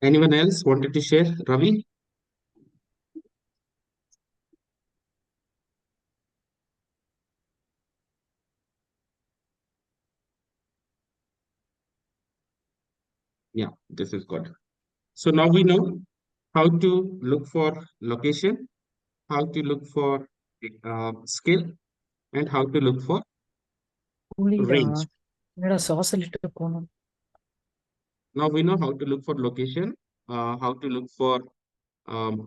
Anyone else wanted to share? Ravi? Yeah, this is good. So now we know how to look for location, how to look for skill, and how to look for range.
sauce little.
Now we know how to look for location, how to look for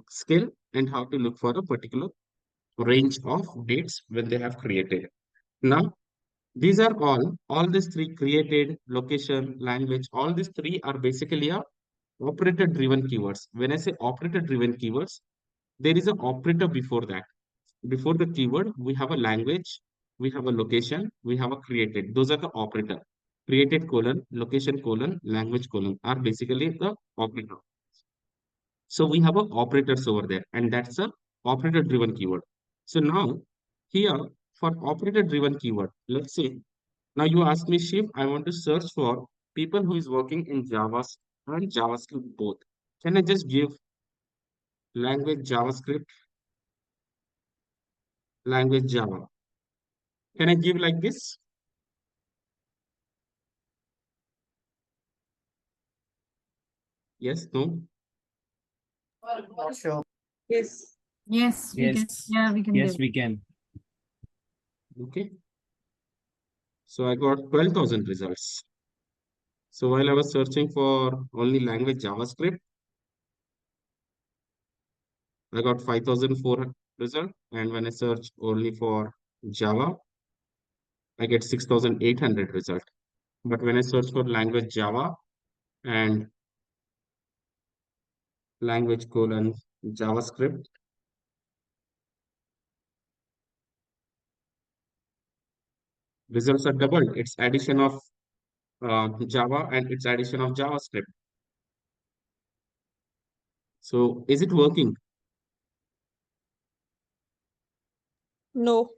skill, and how to look for a particular range of dates when they have created. Now, these are all these three created, location, language, all these three are basically a operator driven keywords. When I say operator driven keywords, there is an operator before that. Before the keyword, we have a language, we have a location, we have a created. Those are the operator. Created colon, location colon, language colon are basically the operator. So we have a operators over there, and that's a operator driven keyword. So now here for operator driven keyword, let's say now you ask me, Shiv, I want to search for people who is working in Java and JavaScript both. Can I just give language JavaScript, language Java? Can I give like this? Yes, no?
Not sure.
Yes.
Yes, we can.
Yes.
Yeah, we can
Yes,
give.
we can.
Okay. So I got 12,000 results. So while I was searching for only language JavaScript, I got 5,004 result. And when I search only for Java, I get 6,800 result. But when I search for language Java and language colon JavaScript, results are doubled. It's addition of Java and it's addition of JavaScript. So is it working?
No.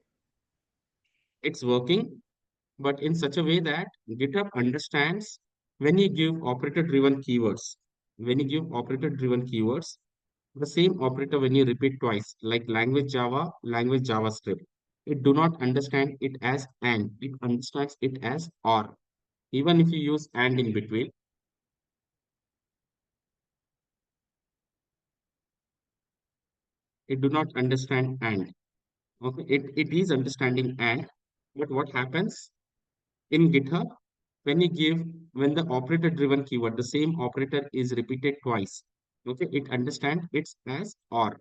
It's working, but in such a way that GitHub understands when you give operator-driven keywords. When you give operator-driven keywords, the same operator when you repeat twice, like language Java, language JavaScript, it do not understand it as and, it understands it as or. Even if you use and in between, it do not understand and. Okay, it is understanding and, but what happens in GitHub, when the operator driven keyword, the same operator is repeated twice. Okay, it understands it as or.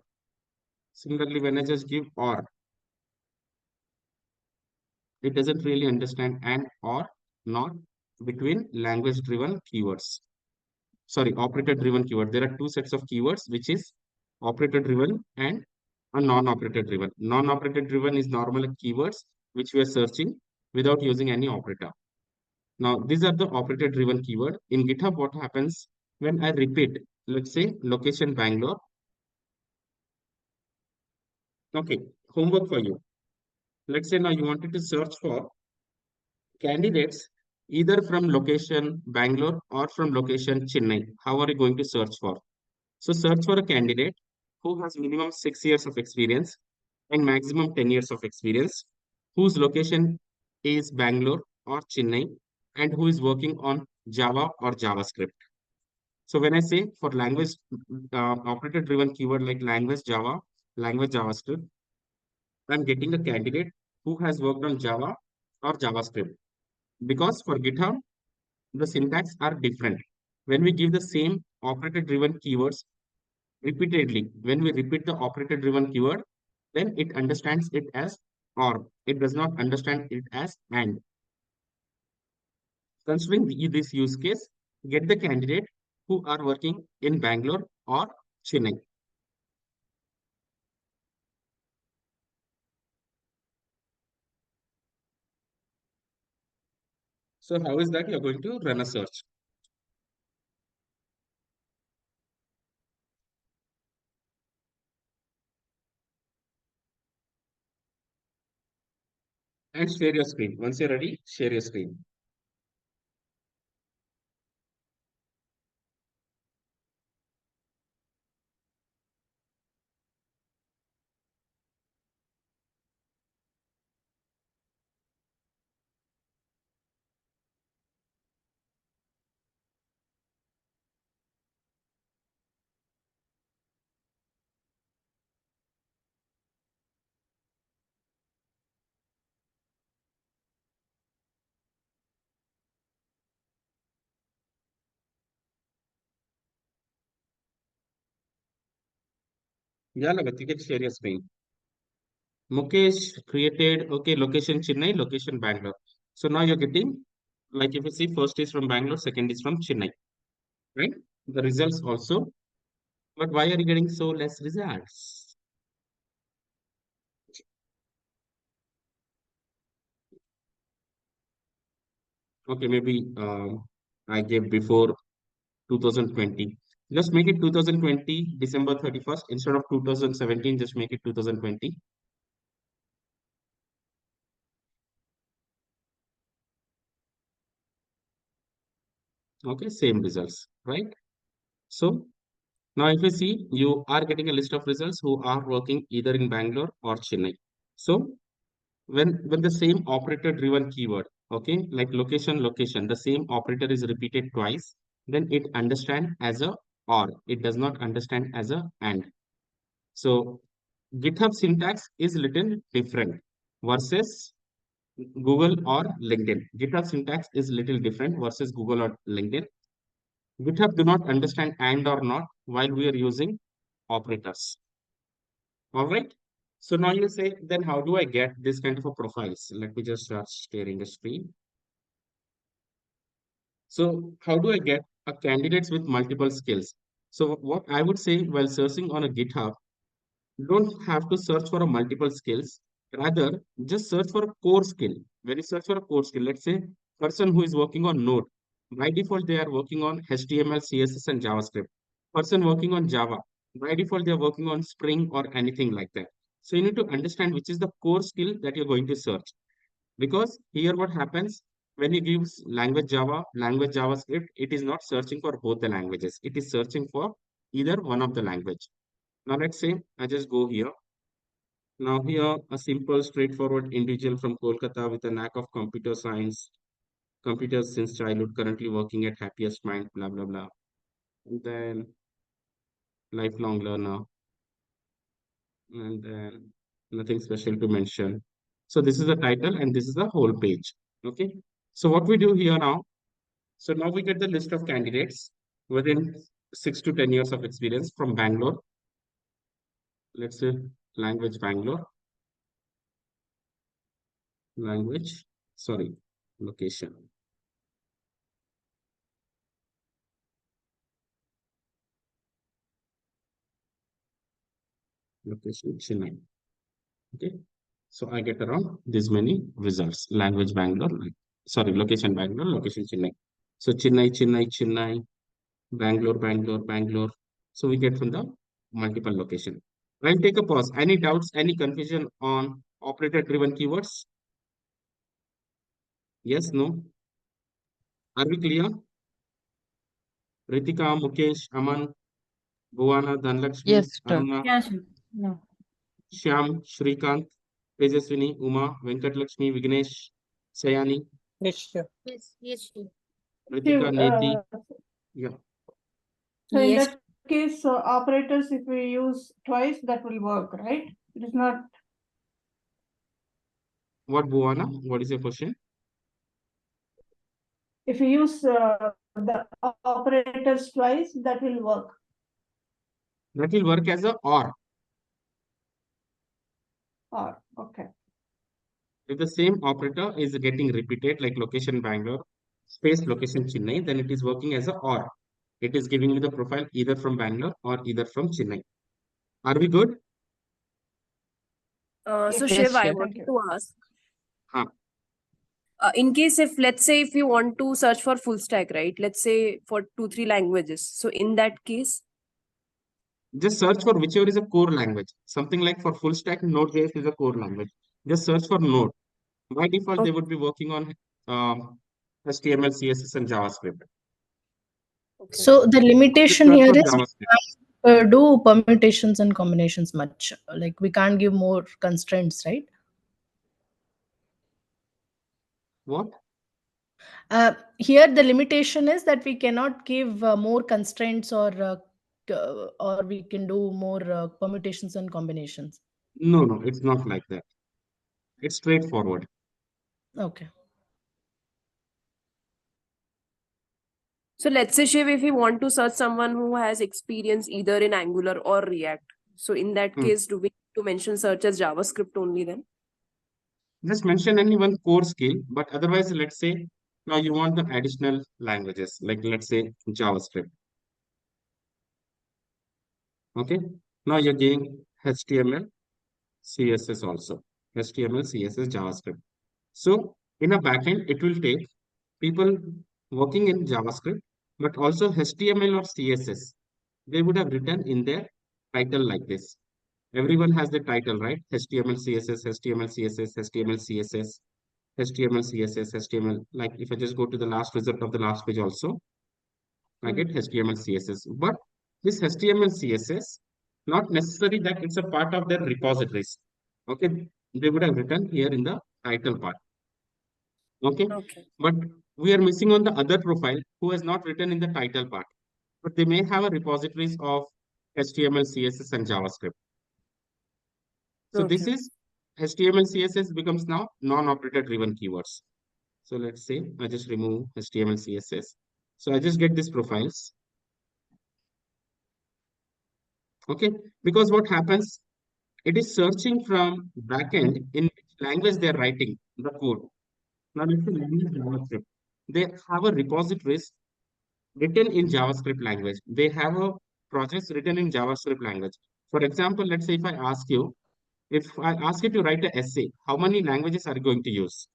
Similarly, when I just give or, it doesn't really understand and or not between language driven keywords. Sorry, operator driven keyword. There are two sets of keywords, which is operator driven and a non-operator driven. Non-operator driven is normal keywords which we are searching without using any operator. Now, these are the operator driven keyword. In GitHub, what happens when I repeat, let's say location Bangalore. Okay, homework for you. Let's say now you wanted to search for candidates either from location Bangalore or from location Chennai. How are you going to search for? So search for a candidate who has minimum 6 years of experience, and maximum 10 years of experience, whose location is Bangalore or Chennai, and who is working on Java or JavaScript. So when I say for language operator driven keyword like language Java, language JavaScript, I'm getting a candidate who has worked on Java or JavaScript. Because for GitHub, the syntax are different. When we give the same operator driven keywords repeatedly, when we repeat the operator driven keyword, then it understands it as or. It does not understand it as and. Considering this use case, get the candidate who are working in Bangalore or Chennai. So how is that you're going to run a search? And share your screen. Once you're ready, share your screen. Yeah, Lagat, you can share your screen. Mukesh created, okay, location Chennai, location Bangalore. So now you're getting, like if you see, first is from Bangalore, second is from Chennai, right? The results also. But why are you getting so less results? Okay, maybe I gave before 2020. Just make it 2020, December 31st. Instead of 2017, just make it 2020. Okay, same results, right? So now if you see, you are getting a list of results who are working either in Bangalore or Chennai. So when the same operator driven keyword, okay, like location, the same operator is repeated twice, then it understand as a or. It does not understand as a and. So GitHub syntax is little different versus Google or LinkedIn. GitHub syntax is little different versus Google or LinkedIn. GitHub do not understand and or not while we are using operators. All right. So now you say, then how do I get this kind of a profiles? Let me just start sharing the screen. So how do I get a candidates with multiple skills? So what I would say while searching on a GitHub, you don't have to search for a multiple skills. Rather, just search for a core skill. When you search for a core skill, let's say person who is working on Node. By default, they are working on HTML, CSS, and JavaScript. Person working on Java. By default, they are working on Spring or anything like that. So you need to understand which is the core skill that you're going to search. Because here what happens when you give language Java, language JavaScript, it is not searching for both the languages. It is searching for either one of the language. Now let's say I just go here. Now here a simple straightforward individual from Kolkata with a knack of computer science, computers since childhood, currently working at Happiest Mind, blah blah blah. And then lifelong learner, and then nothing special to mention. So this is the title and this is the whole page. Okay. So what we do here now, so now we get the list of candidates within 6 to 10 years of experience from Bangalore. Let's say language Bangalore, language, sorry, location. Location Chennai. Okay. So I get around this many results. Language Bangalore, sorry, location Bangalore, location Chennai. So Chennai, Bangalore. So we get from the multiple location. I'll take a pause. Any doubts, any confusion on operator-driven keywords? Yes, no? Are we clear? Ritika, Mukesh, Aman, Bhuwana, Dhanlakshmi,
Yes, sir.
Aruna.
Yeah, sure. No.
Shyam, Shrikant, Tejaswini, Uma, Venkatlakshmi, Vignesh, Sayani,
Yes, sure.
Yes, yes, sure.
Ritika, Neti. Yeah.
So in
Yes.
that case, operators, if we use twice, that will work, right? It is not,
What, Bhuwana? What is your question?
if we use the operators twice, that will work.
That will work as a OR.
Or, okay.
If the same operator is getting repeated, like location Bangalore, space location Chennai, then it is working as a OR. It is giving me the profile either from Bangalore or either from Chennai. Are we good?
So
Yes,
Shiv, I
sure.
wanted
Thank you.
to ask,
Huh.
in case if, let's say, if you want to search for full stack, right? Let's say for 2-3 languages. So in that case,
Just search for whichever is a core language. Something like for full stack, Node.js is a core language. Just search for Node. By default, they
okay.
would be working on HTML, CSS, and JavaScript.
Okay.
So the
Just
limitation
search
here
for
is we
JavaScript.
can't do permutations and combinations much. Like we can't give more constraints, right?
What?
Here the limitation is that we cannot give more constraints or we can do more permutations and combinations.
No, no, it's not like that. It's straightforward.
Okay.
So let's say, Shiv, if we want to search someone who has experience either in Angular or React, so in that
Hmm.
case, do we need to mention search as JavaScript only then?
Just mention any one core skill, but otherwise, let's say now you want the additional languages, like let's say JavaScript. Okay. Now you're getting HTML, CSS also. HTML, CSS, JavaScript. So in a backend, it will take people working in JavaScript, but also HTML or CSS. They would have written in their title like this. Everyone has the title, right? HTML, CSS, HTML, CSS, HTML, CSS, HTML, CSS, HTML. Like if I just go to the last result of the last page also, I get HTML, CSS. But this HTML, CSS, not necessary that it's a part of their repositories. Okay, they would have written here in the title part. Okay,
Okay.
but we are missing on the other profile who has not written in the title part, but they may have a repositories of HTML, CSS, and JavaScript. So this
Okay.
is HTML, CSS becomes now non-operator driven keywords. So let's say I just remove HTML, CSS. So I just get these profiles. Okay, because what happens, it is searching from backend in which language they're writing the code. Now let's say language JavaScript. They have a repositories written in JavaScript language. They have a projects written in JavaScript language. For example, let's say if I ask you to write an essay, how many languages are you going to use?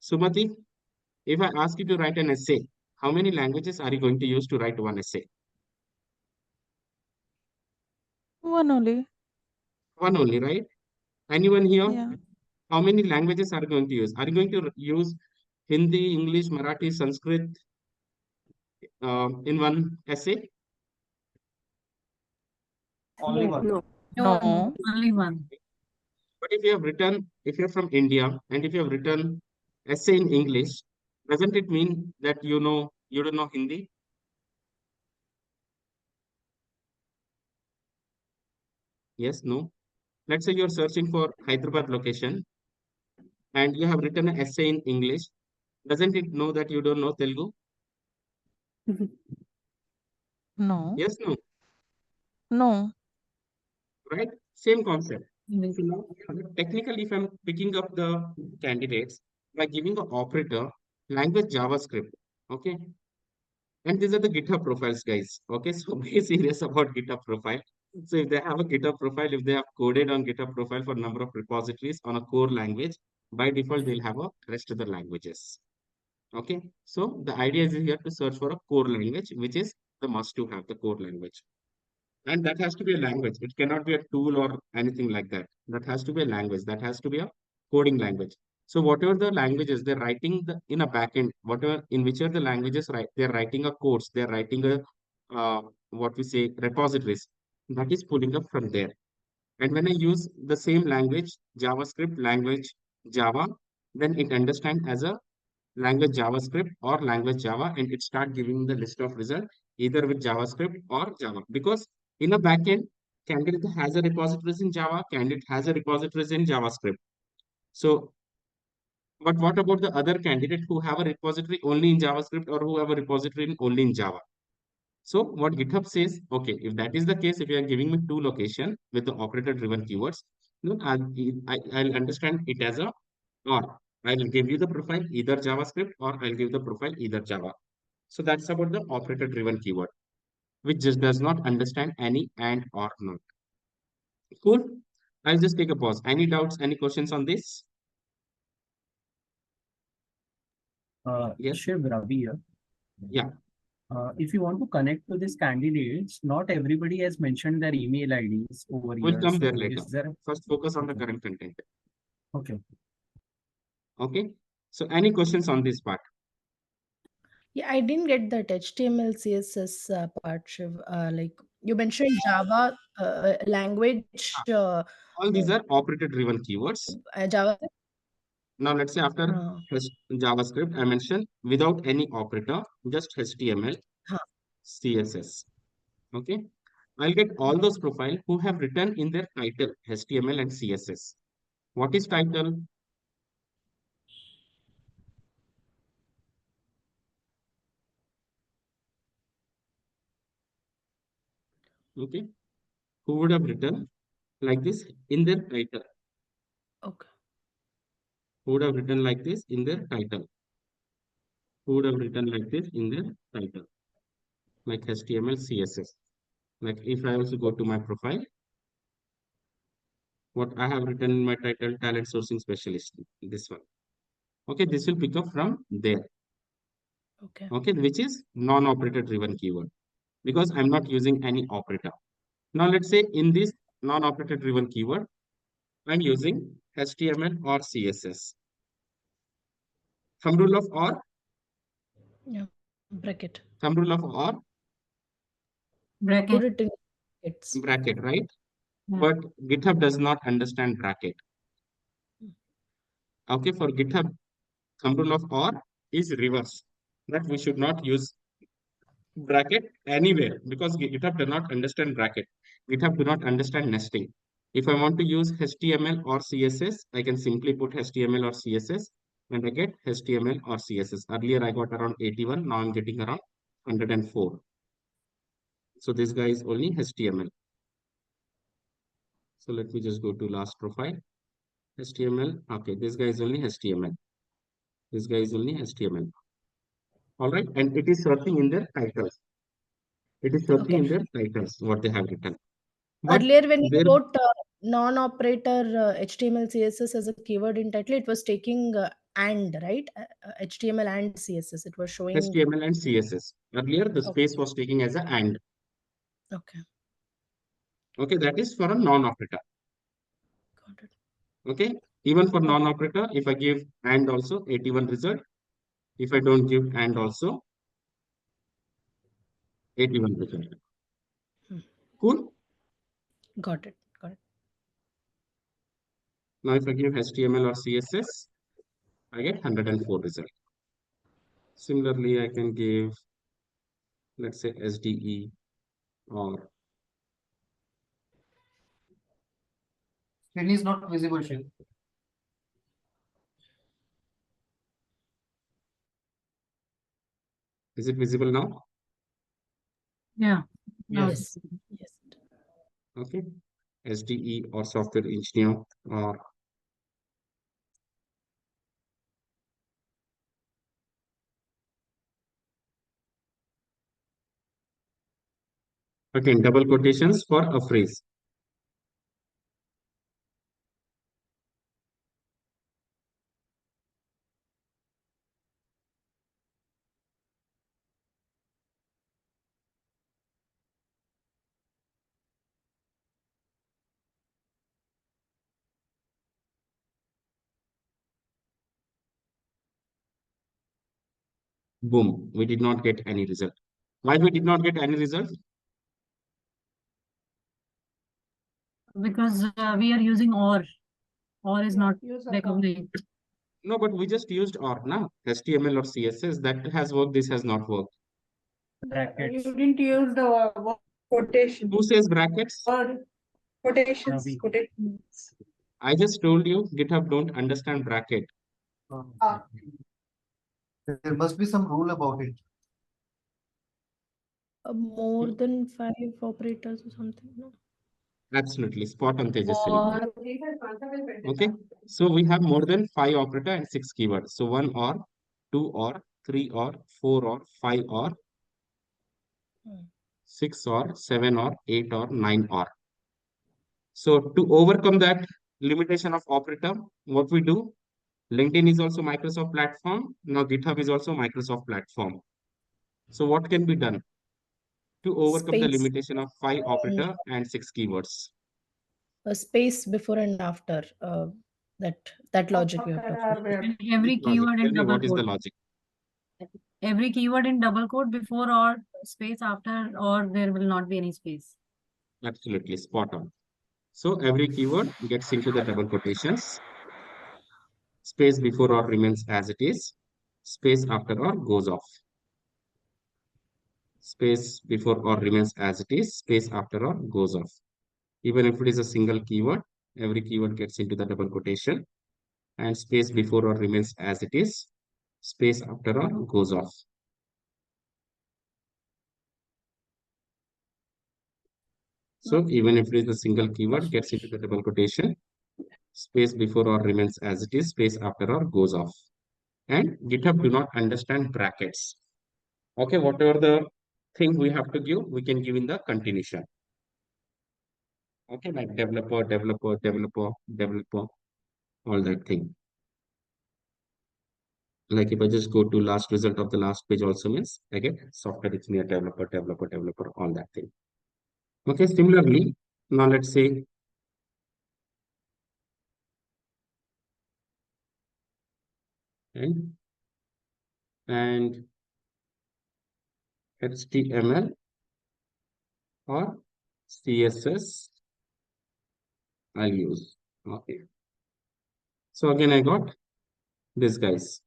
Sumati, if I ask you to write an essay, how many languages are you going to use to write one essay?
One only.
One only, right? Anyone here?
Yeah.
How many languages are you going to use? Are you going to use Hindi, English, Marathi, Sanskrit in one essay?
Only one.
No.
No.
Only one.
But if you're from India and if you have written essay in English, doesn't it mean that you don't know Hindi? Yes, no. Let's say you're searching for Hyderabad location and you have written an essay in English. Doesn't it know that you don't know Telugu?
No.
Yes, no,
No.
right? Same concept.
Yes.
So now, technically, if I'm picking up the candidates by giving an operator language JavaScript, okay, and these are the GitHub profiles, guys. Okay, so be serious about GitHub profile. So if they have a GitHub profile, if they have coded on GitHub profile for number of repositories on a core language, by default they'll have a rest of the languages. Okay, so the idea is here to search for a core language, which is the must to have the core language. And that has to be a language. It cannot be a tool or anything like that. That has to be a language. That has to be a coding language. So whatever the languages they're writing in a backend, whatever in whichever the languages they're writing a codes, they're writing a what we say repositories that is pulling up from there. And when I use the same language, JavaScript language Java, then it understands as a language JavaScript or language Java, and it start giving the list of result either with JavaScript or Java. Because in a backend, candidate has a repositories in Java, candidate has a repositories in JavaScript. So, but what about the other candidate who have a repository only in JavaScript or who have a repository only in Java? So what GitHub says, okay, if that is the case, if you are giving me two location with the operator driven keywords, then I'll understand it as a or. I will give you the profile either JavaScript or I'll give the profile either Java. So that's about the operator driven keyword, which just does not understand any and or not. Cool. I'll just take a pause. Any doubts, any questions on this? Yes.
Shiv, Ravi here.
Yeah.
If you want to connect to these candidates, not everybody has mentioned their email IDs over
We'll
here.
come there
So
later.
is there?
First, focus on the current content.
Okay.
Okay. So any questions on this part?
Yeah, I didn't get that HTML, CSS part, Shiv. Like you mentioned Java language,
All these are operator driven keywords.
Java.
Now let's say after JavaScript, I mentioned without any operator, just HTML, CSS. Okay. I'll get all those profiles who have written in their title HTML and CSS. What is title? Okay. Who would have written like this in their title?
Okay.
Who would have written like this in their title? Who would have written like this in their title? Like HTML, CSS. Like if I also go to my profile, what I have written in my title, talent sourcing specialist, this one. Okay, this will pick up from there.
Okay.
Okay, which is non-operator driven keyword because I'm not using any operator. Now let's say in this non-operator driven keyword, I'm using HTML or CSS. Thumb rule of or?
Yeah, bracket.
Thumb rule of or?
Bracket.
Put it in brackets.
Bracket, right?
Yeah.
But GitHub does not understand bracket. Okay, for GitHub, thumb rule of or is reverse. That we should not use bracket anywhere because GitHub does not understand bracket. GitHub do not understand nesting. If I want to use HTML or CSS, I can simply put HTML or CSS and I get HTML or CSS. Earlier I got around 81, now I'm getting around 104. So this guy is only HTML. So let me just go to last profile. HTML. Okay, this guy is only HTML. This guy is only HTML. All right, and it is searching in their titles. It is searching in their titles what they have written. But
earlier, when you
there,
wrote non-operator HTML, CSS as a keyword in title, it was taking and, right? HTML and CSS. It was showing
HTML and CSS. Earlier, the space was taking as a and.
Okay.
Okay, that is for a non-operator.
Got it.
Okay, even for non-operator, if I give and also 81 result. If I don't give and also 81 result. Cool.
Got it. Got it.
Now, if I give HTML or CSS, I get 104 result. Similarly, I can give, let's say, SDE or
Screen is not visible, Shiv.
is it visible now?
Yeah.
Yes.
Yes.
Okay, SDE or software engineer or again double quotations for a phrase. Boom, we did not get any result. Why we did not get any result?
Because we are using or. Or is not
Use of
recognized.
No, but we just used or now. HTML or CSS, that has worked, this has not worked.
Brackets.
You didn't use the
Quotation.
Who says brackets?
word.
Quotations.
Ravi.
Quotations.
I just told you GitHub don't understand bracket.
Ah.
There must be some rule about it.
More than 5 operators or something. No?
Absolutely, spot on, Tejaswini.
Or
Okay, so we have more than 5 operator and 6 keywords. So 1 or, 2 or, 3 or, 4 or, 5 or, 6 or, 7 or, 8 or, 9 or. So to overcome that limitation of operator, what we do? LinkedIn is also Microsoft platform. Now GitHub is also Microsoft platform. So what can be done to overcome the
Space.
limitation of 5 operator and 6 keywords?
A space before and after. That logic we have talked about.
And every
Logic.
keyword
Tell
in
me
double
what is the
quote.
logic?
Every keyword in double quote before or space after, or there will not be any space.
Absolutely spot on. So every keyword gets into the double quotations. Space before or remains as it is. Space after or goes off. Space before or remains as it is. Space after or goes off. Even if it is a single keyword, every keyword gets into the double quotation. And space before or remains as it is. Space after or goes off. So even if it is a single keyword, gets into the double quotation. Space before or remains as it is. Space after or goes off. And GitHub do not understand brackets. Okay, whatever the thing we have to give, we can give in the continuation. Okay, like developer, developer, developer, developer, all that thing. Like if I just go to last result of the last page also means I get software engineer, developer, developer, developer, all that thing. Okay, similarly, now let's say and HTML or CSS I'll use. Okay. So again, I got this guys.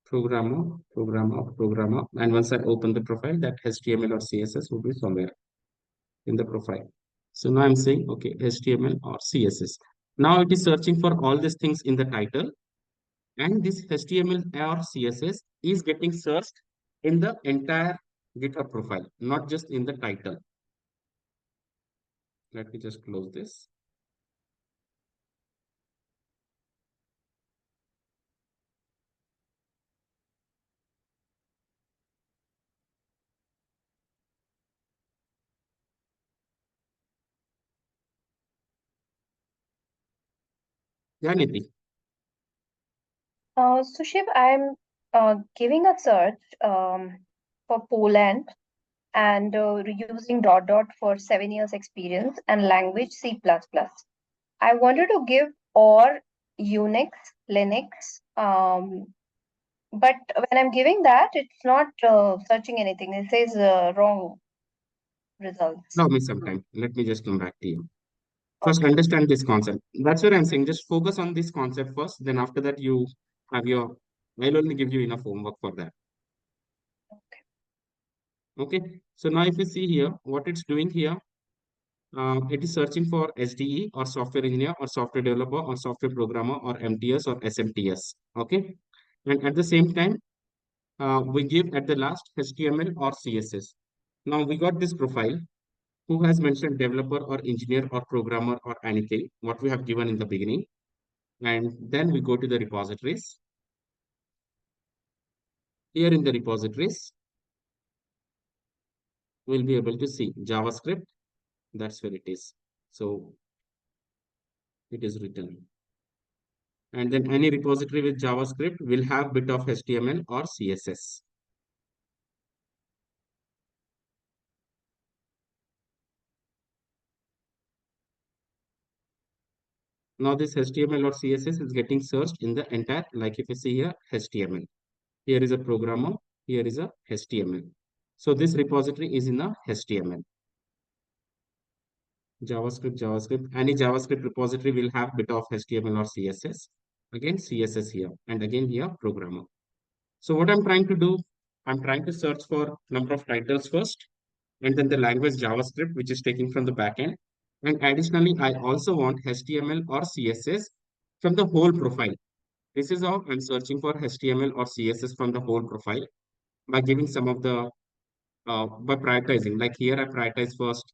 Programmer, programmer, programmer. And once I open the profile, that HTML or CSS will be somewhere in the profile. So now I'm saying, okay, HTML or CSS. Now it is searching for all these things in the title. And this HTML or CSS is getting searched in the entire GitHub profile, not just in the title. Let me just close this. Yeah, Niti.
So Shiv, I'm giving a search for Poland and using dot for 7 years experience and language C++. I wanted to give or Unix, Linux, but when I'm giving that, it's not searching anything. It says wrong results.
Allow me some time. Let me just come back to you. First, understand this concept. That's what I'm saying. Just focus on this concept first. Then after that, you have your, I'll only give you enough homework for that. Okay. So now if you see here, what it's doing here, it is searching for SDE or software engineer or software developer or software programmer or MTS or SMTS. Okay. And at the same time, we give at the last HTML or CSS. Now we got this profile who has mentioned developer or engineer or programmer or anything, what we have given in the beginning. And then we go to the repositories. Here in the repositories, we'll be able to see JavaScript. That's where it is. So it is written. And then any repository with JavaScript will have bit of HTML or CSS. Now this HTML or CSS is getting searched in the entire, like if you see here, HTML. Here is a programmer, here is a HTML. So this repository is in the HTML. JavaScript. Any JavaScript repository will have bit of HTML or CSS. Again, CSS here, and again here, programmer. So what I'm trying to do, I'm trying to search for number of titles first, and then the language JavaScript, which is taken from the backend. And additionally, I also want HTML or CSS from the whole profile. This is how I'm searching for HTML or CSS from the whole profile by giving some of the, by prioritizing. Like here, I prioritize first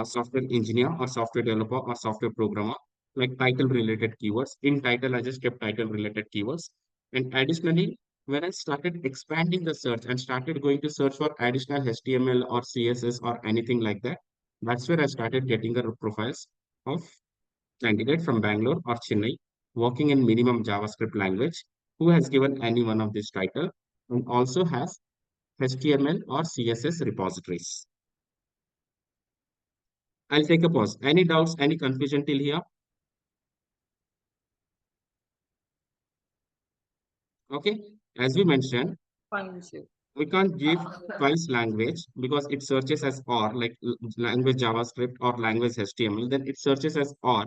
software engineer or software developer or software programmer, like title related keywords. In title, I just kept title related keywords. And additionally, when I started expanding the search and started going to search for additional HTML or CSS or anything like that, that's where I started getting the profiles of candidate from Bangalore or Chennai working in minimum JavaScript language who has given any one of this title and also has HTML or CSS repositories. I'll take a pause. Any doubts, any confusion till here? Okay, as we mentioned, we can't give twice language because it searches as OR, like language JavaScript or language HTML, then it searches as OR.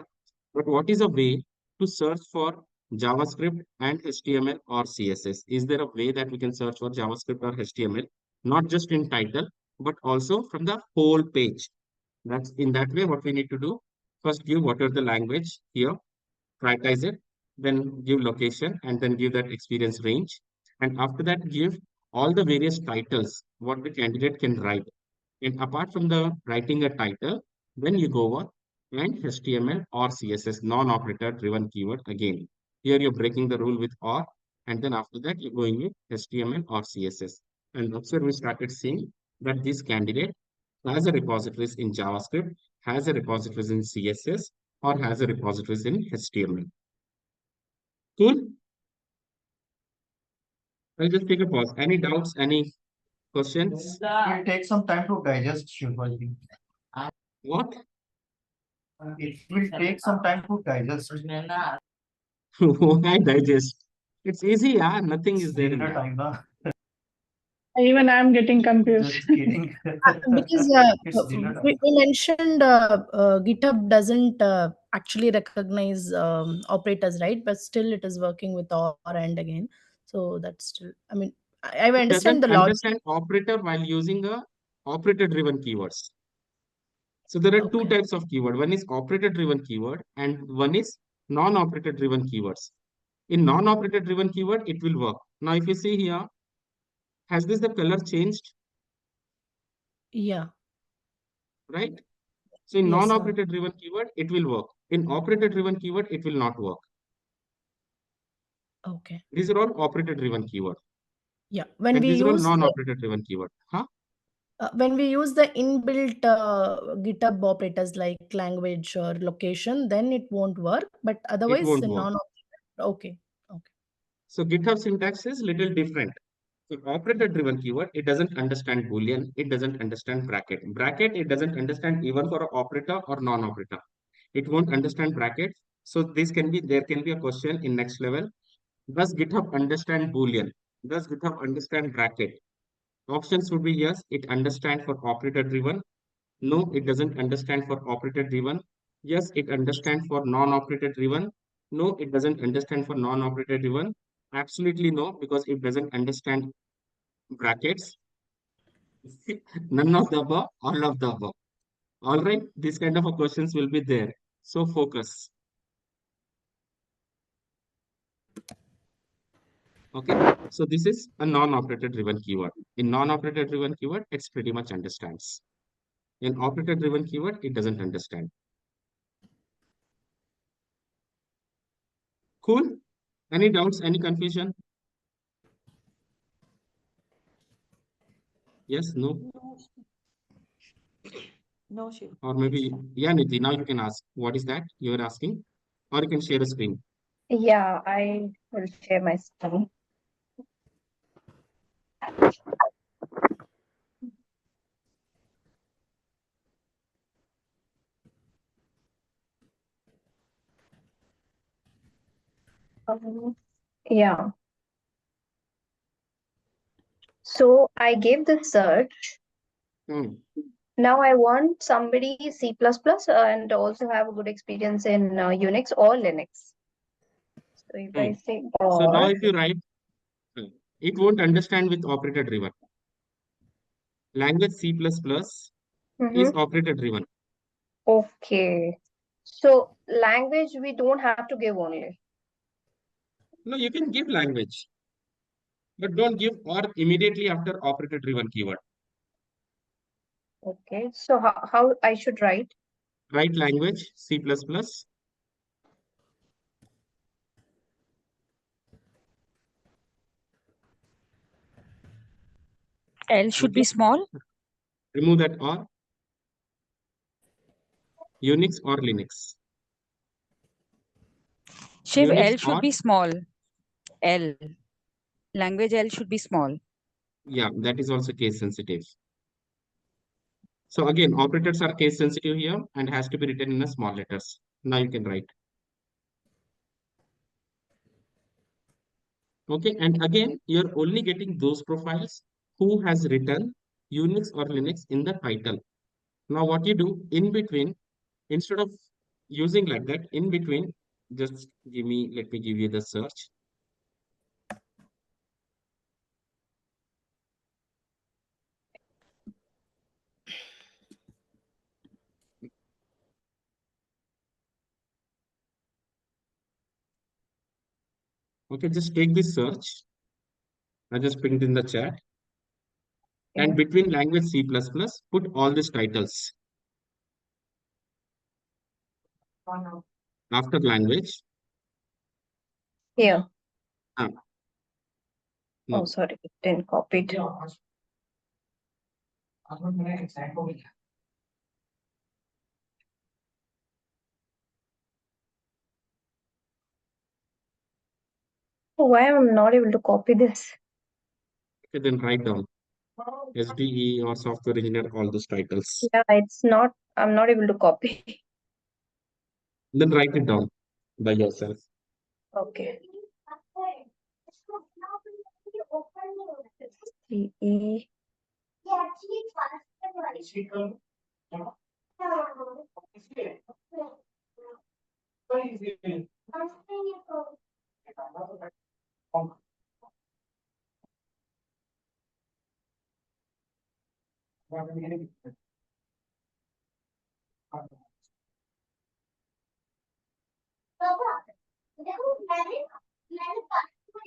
But what is a way to search for JavaScript and HTML or CSS? Is there a way that we can search for JavaScript or HTML, not just in title, but also from the whole page? That's in that way what we need to do. First, give what are the language here, prioritize it, then give location, and then give that experience range. And after that, give all the various titles what the candidate can write. And apart from the writing a title, then you go over and HTML or CSS non-operator driven keyword again. Here you're breaking the rule with OR, and then after that you're going with HTML or CSS. And that's where we started seeing that this candidate has a repositories in JavaScript, has a repositories in CSS, or has a repositories in HTML. Cool. I'll just take a pause. Any doubts? Any questions?
It will take some time to digest, Shivali.
What?
It will take some time to digest.
Why digest? It's easy, yeah. Nothing is there in that.
Time, na?
Even I'm getting confused.
Just kidding.
Because
It's dinner time.
we mentioned GitHub doesn't actually recognize operators, right? But still it is working with OR and again. So that's still, I mean, I
It
understand
doesn't
the logic.
understand operator while using a operator-driven keywords. So there are two types of keyword. One is operator-driven keyword and one is non-operator-driven keywords. In non-operator-driven keyword, it will work. Now, if you see here, has this the color changed?
Yeah.
Right? So in
Yes, sir.
non-operator-driven keyword, it will work. In operator-driven keyword, it will not work.
Okay.
These are all operator-driven keyword.
Yeah. When
And
we
these are all
use the,
non-operator-driven keyword. Huh?
when we use the inbuilt GitHub operators like language or location, then it won't work. But
It
otherwise,
won't
the
work.
okay.
So GitHub syntax is little different. So operator-driven keyword, it doesn't understand Boolean, it doesn't understand bracket. Bracket, it doesn't understand even for an operator or non-operator. It won't understand bracket. So there can be a question in next level. Does GitHub understand Boolean? Does GitHub understand bracket? Options would be yes, it understands for operator-driven. No, it doesn't understand for operator-driven. Yes, it understands for non-operator-driven. No, it doesn't understand for non-operator-driven. Absolutely no, because it doesn't understand brackets. None of the above, all of the above. All right, these kind of questions will be there. So focus. Okay, so this is a non-operator driven keyword. In non-operator driven keyword, it's pretty much understands. In operator driven keyword, it doesn't understand. Cool. Any doubts, any confusion? Yes, no?
No, Shiv.
Or maybe, yeah, Niti, now you can ask. What is that you're asking? Or you can share a screen.
Yeah, I will share my screen. Yeah. So I gave the search.
Hmm.
Now I want somebody C++ and also have a good experience in Unix or Linux. So if I say
So now
or,
if you write, it won't understand with operator driven. Language C++ is operator driven.
okay. So language we don't have to give only.
No, you can give language, but don't give or immediately after operator driven keyword.
Okay. So how I should write?
Write language C++.
L should be small.
Remove that or. Unix or Linux.
Shiv,
Unix
L should
or
be small. L. Language L should be small.
yeah, that is also case sensitive. So again, operators are case sensitive here and has to be written in a small letters. Now you can write. Okay, and again, you're only getting those profiles who has written Unix or Linux in the title. Now what you do in between, instead of using like that, in between, just let me give you the search. Okay, just take this search. I just pinged in the chat. And between language C++, put all these titles. After language.
Here.
No.
Oh, sorry, it didn't copy it. Why am I not able to copy this?
Okay, then write down SDE or software engineer, all those titles.
Yeah, it's not, I'm not able to copy.
Then write it down by yourself.
Okay. SDE.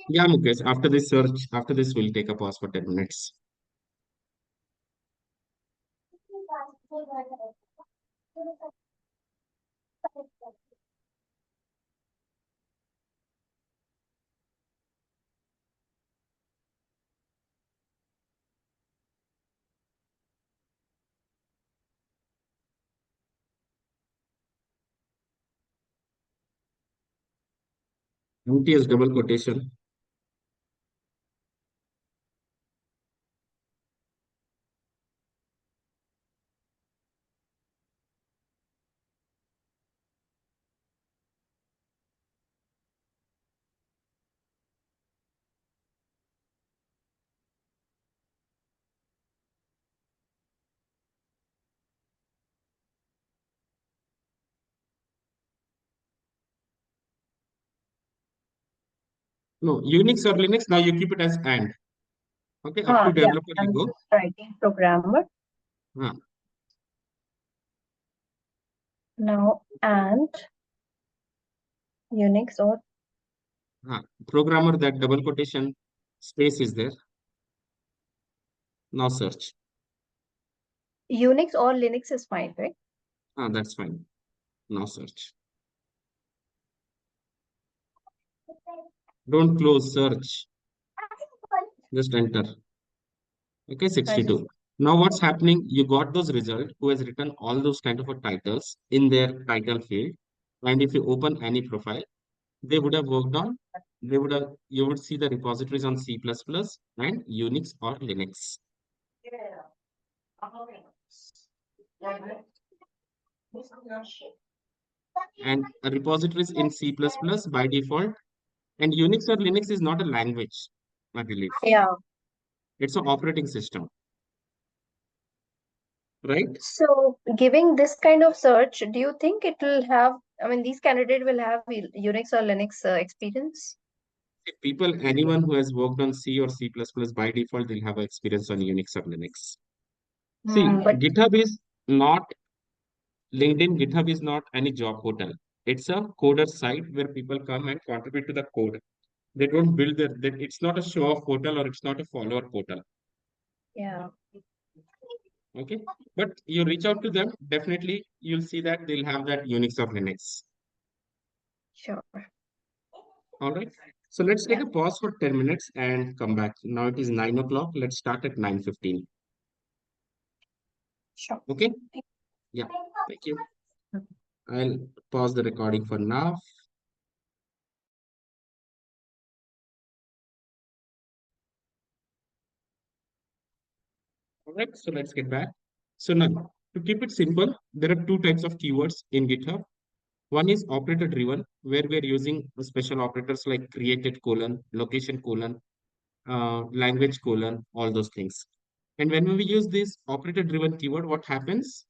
Yeah, Mukesh, after this search, after this, we'll take a pause for 10 minutes. MTS double quotation. No, Unix or Linux, now you keep it as AND. Okay, up to
Yeah,
developer you
I'm
go.
just writing programmer. Now, and Unix or
Programmer, that double quotation space is there. Now search.
Unix or Linux is fine, right?
That's fine. Now search. Don't close, search. Just enter. Okay, 62. Now what's happening? You got those results who has written all those kind of titles in their title field. And if you open any profile, they would have worked on, you would see the repositories on C++ and Unix or Linux. And repositories in C++ by default, and Unix or Linux is not a language, I believe.
Yeah.
It's an operating system, right?
So giving this kind of search, do you think it will have, I mean, these candidates will have Unix or Linux experience?
People, anyone who has worked on C or C++, by default, they'll have experience on Unix or Linux. See,
But
GitHub is not LinkedIn. GitHub is not any job portal. It's a coder site where people come and contribute to the code. They don't build it's not a show off portal or it's not a follower portal.
yeah.
Okay. But you reach out to them, definitely you'll see that they'll have that Unix or Linux.
Sure.
All right. So let's take a pause for 10 minutes and come back. Now it is 9 o'clock. Let's start at 9:15.
Sure.
Okay. Yeah. Thank you. I'll pause the recording for now. All right, so let's get back. So now, to keep it simple, there are two types of keywords in GitHub. One is operator driven, where we're using special operators like created colon, location colon, language colon, all those things. And when we use this operator driven keyword, what happens?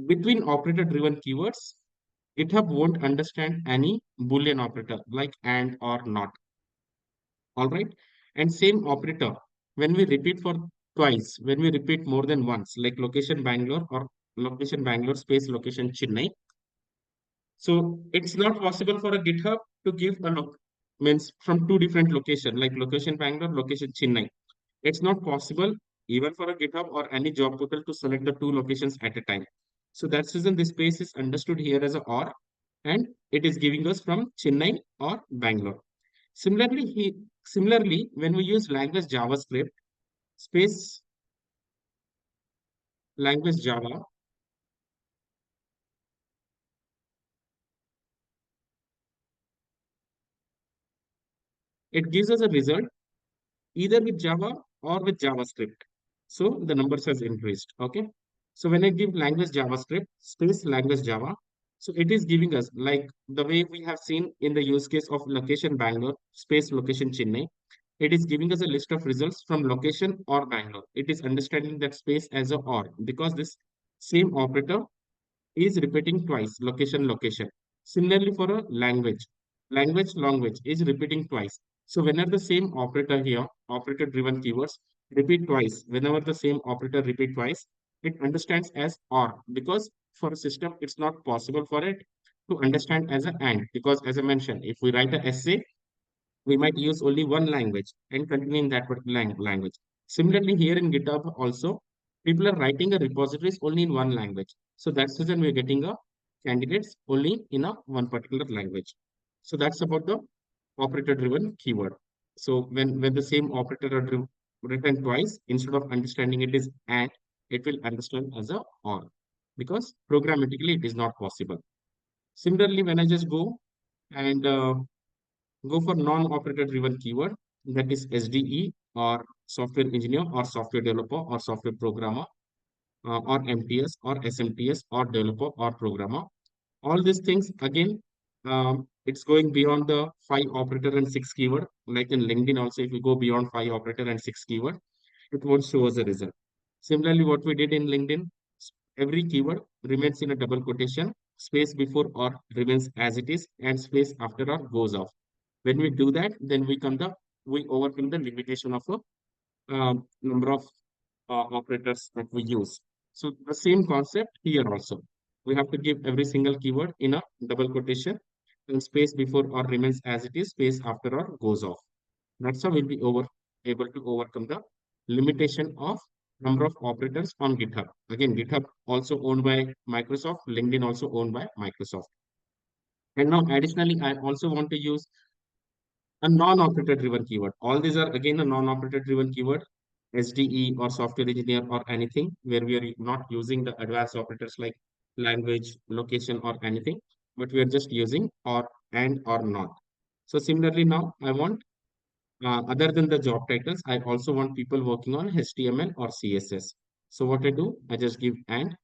Between operator driven keywords, GitHub won't understand any Boolean operator like and or not. All right. And same operator, when we repeat for twice, when we repeat more than once, like location Bangalore or location Bangalore space location Chennai. So it's not possible for a GitHub to give a means from two different location, like location Bangalore, location Chennai. It's not possible even for a GitHub or any job portal to select the two locations at a time. So that's reason this space is understood here as a or, and it is giving us from Chennai or Bangalore. Similarly, when we use language JavaScript, space language Java, it gives us a result either with Java or with JavaScript. So the numbers has increased. Okay. So when I give language JavaScript, space language Java, so it is giving us like the way we have seen in the use case of location Bangalore, space location Chennai. It is giving us a list of results from location or Bangalore. It is understanding that space as a or because this same operator is repeating twice, location, location. Similarly for a language, language is repeating twice. So whenever the same operator here, operator driven keywords repeat twice, whenever the same operator repeat twice, it understands as or because for a system, it's not possible for it to understand as an and because as I mentioned, if we write an essay, we might use only one language and continue in that particular language. Similarly, here in GitHub also, people are writing a repositories only in one language. So that's the reason we're getting a candidates only in a one particular language. So that's about the operator-driven keyword. So when the same operator are written twice, instead of understanding it is and, it will understand as a or because programmatically it is not possible. Similarly, when I just go and go for non-operator driven keyword that is SDE or software engineer or software developer or software programmer or MTS or SMTS or developer or programmer. All these things again, it's going beyond the 5 operator and 6 keyword. Like in LinkedIn also, if you go beyond 5 operator and 6 keyword, it won't show us a result. Similarly, what we did in LinkedIn, every keyword remains in a double quotation, space before or remains as it is, and space after or goes off. When we do that, then we overcome the limitation of a number of operators that we use. So the same concept here also. We have to give every single keyword in a double quotation and space before or remains as it is, space after or goes off. That's how we'll be able to overcome the limitation of number of operators on GitHub. Again, GitHub also owned by Microsoft, LinkedIn also owned by Microsoft. And now additionally, I also want to use a non-operator driven keyword. All these are again a non-operator driven keyword, SDE or software engineer or anything where we are not using the advanced operators like language, location or anything, but we are just using or and or not. So similarly now I want other than the job titles, I also want people working on HTML or CSS. So what I do, I just give and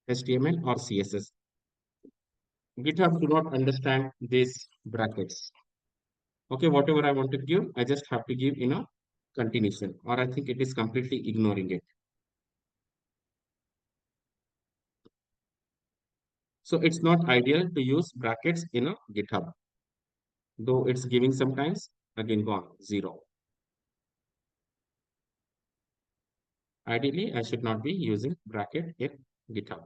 HTML or CSS. GitHub do not understand these brackets. Okay, whatever I want to give, I just have to give in a continuation, or I think it is completely ignoring it. So it's not ideal to use brackets in a GitHub, though it's giving sometimes, again gone, 0. Ideally, I should not be using bracket in GitHub.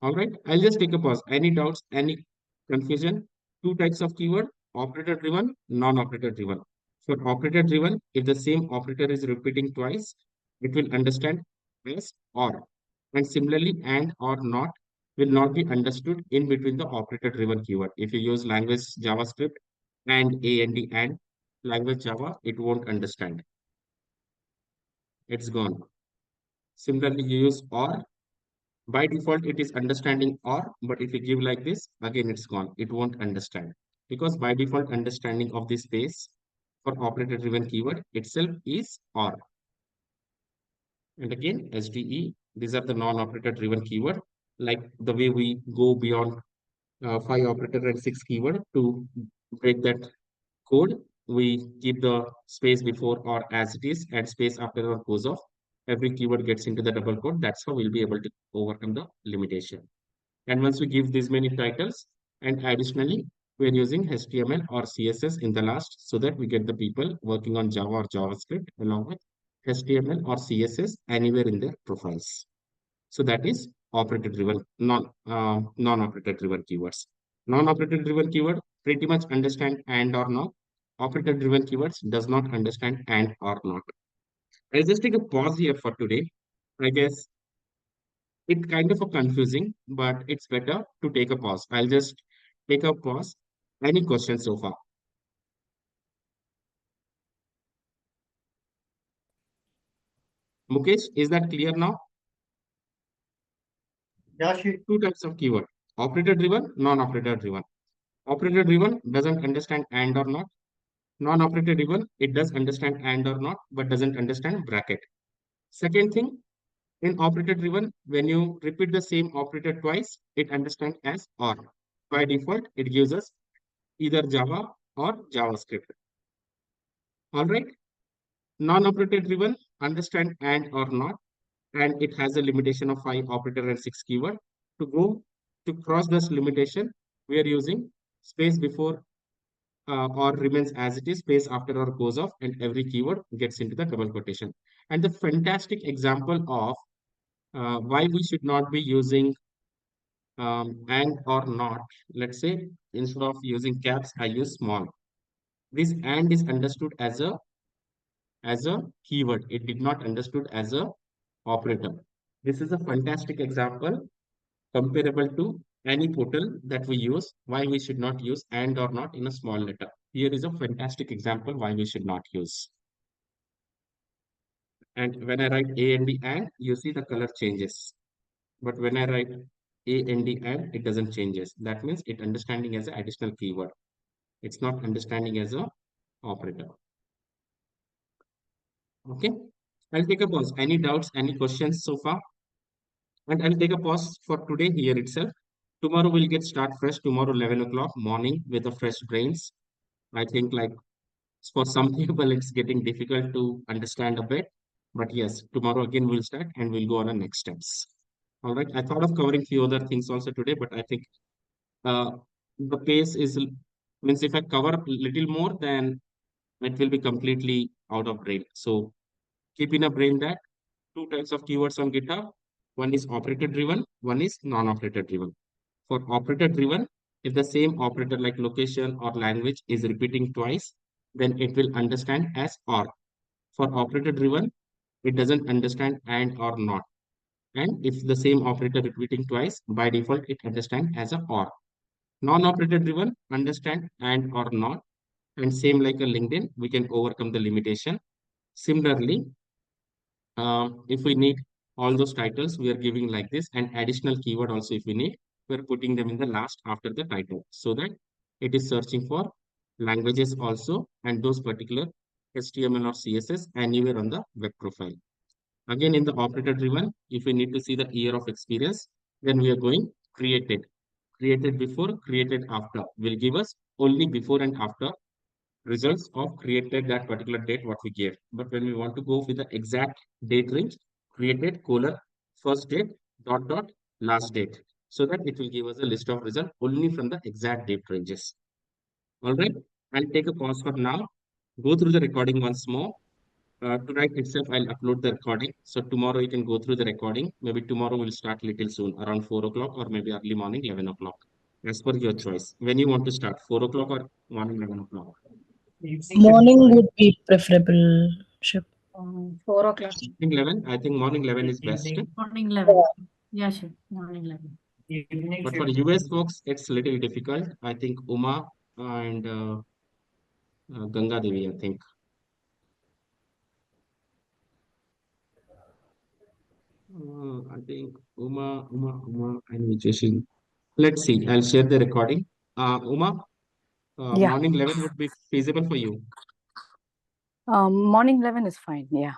All right, I'll just take a pause. Any doubts, any confusion? Two types of keyword, operator driven, non-operator driven. For operator driven, if the same operator is repeating twice, it will understand as or. And similarly, and or not will not be understood in between the operator driven keyword. If you use language JavaScript and language Java, it won't understand. It's gone. Similarly, you use or. By default, it is understanding or, but if you give like this, again, it's gone. It won't understand because by default understanding of this space for operator driven keyword itself is or. And again, SDE, these are the non-operator driven keyword, like the way we go beyond 5 operator and 6 keyword to break that code. We keep the space before or as it is and space after or goes off. Every keyword gets into the double quote. That's how we'll be able to overcome the limitation. And once we give these many titles, and additionally, we're using HTML or CSS in the last so that we get the people working on Java or JavaScript along with HTML or CSS anywhere in their profiles. So that is operator driven, non-operator driven keywords. Non-operator driven keyword pretty much understand and or not. Operator driven keywords does not understand and or not. I'll just take a pause here for today. I guess it's kind of a confusing, but it's better to take a pause. I'll just take a pause. Any questions so far? Mukesh, is that clear now?
Yeah,
two types of keyword, operator driven, non-operator driven. Operator driven doesn't understand and or not. Non-operator driven, it does understand and or not, but doesn't understand bracket. Second thing, in operator driven, when you repeat the same operator twice, it understands as or. By default, it gives us either Java or JavaScript. All right. Non-operator driven, understand and or not, and it has a limitation of 5 operator and 6 keyword. To cross this limitation, we are using space before or remains as it is, space after or goes off, and every keyword gets into the double quotation. And the fantastic example of why we should not be using and or not, let's say instead of using caps, I use small. This and is understood as a keyword. It did not understood as a operator. This is a fantastic example comparable to any portal that we use, why we should not use and or not in a small letter. Here is a fantastic example why we should not use. And when I write A and D and, you see the color changes. But when I write A and D and, it doesn't changes. That means it understanding as an additional keyword. It's not understanding as a operator. Okay. I'll take a pause. Any doubts, any questions so far? And I'll take a pause for today here itself. Tomorrow we'll get start fresh. Tomorrow 11 o'clock morning with a fresh brains. I think like for some people it's getting difficult to understand a bit. But yes, tomorrow again we'll start and we'll go on our next steps. All right. I thought of covering few other things also today, but I think the pace is means if I cover a little more, then it will be completely out of brain. So keep in a brain that two types of keywords on GitHub. One is operator driven, one is non-operator driven. For operator driven, if the same operator like location or language is repeating twice, then it will understand as or. For operator driven, it doesn't understand and or not. And if the same operator repeating twice, by default, it understands as a or. Non-operator driven, understand and or not. And same like a LinkedIn, we can overcome the limitation. Similarly, if we need all those titles, we are giving like this, and additional keyword also if we need, we're putting them in the last after the title so that it is searching for languages also and those particular HTML or CSS anywhere on the web profile. Again, in the operator driven, if we need to see the year of experience, then we are going created before, created after will give us only before and after results of created that particular date what we gave. But when we want to go with the exact date range, created colon first date dot last date, so that it will give us a list of results only from the exact date ranges. All right, I'll take a pause for now. Go through the recording once more. Tonight itself, I'll upload the recording. So tomorrow you can go through the recording. Maybe tomorrow we'll start little soon, around 4 o'clock, or maybe early morning, 11 o'clock. As per your choice. When you want to start, 4 o'clock or morning, 11 o'clock?
Morning would be preferable. Shiv.
4 o'clock.
Morning 11. I think morning 11 is best.
Morning 11. Yeah, sure. Morning 11.
But for US folks, it's little difficult. I think Uma and Ganga Devi, I think. I think Uma, and Vijay. Let's see. I'll share the recording. Uma,
Yeah.
morning 11 would be feasible for you.
Morning 11 is fine. Yeah.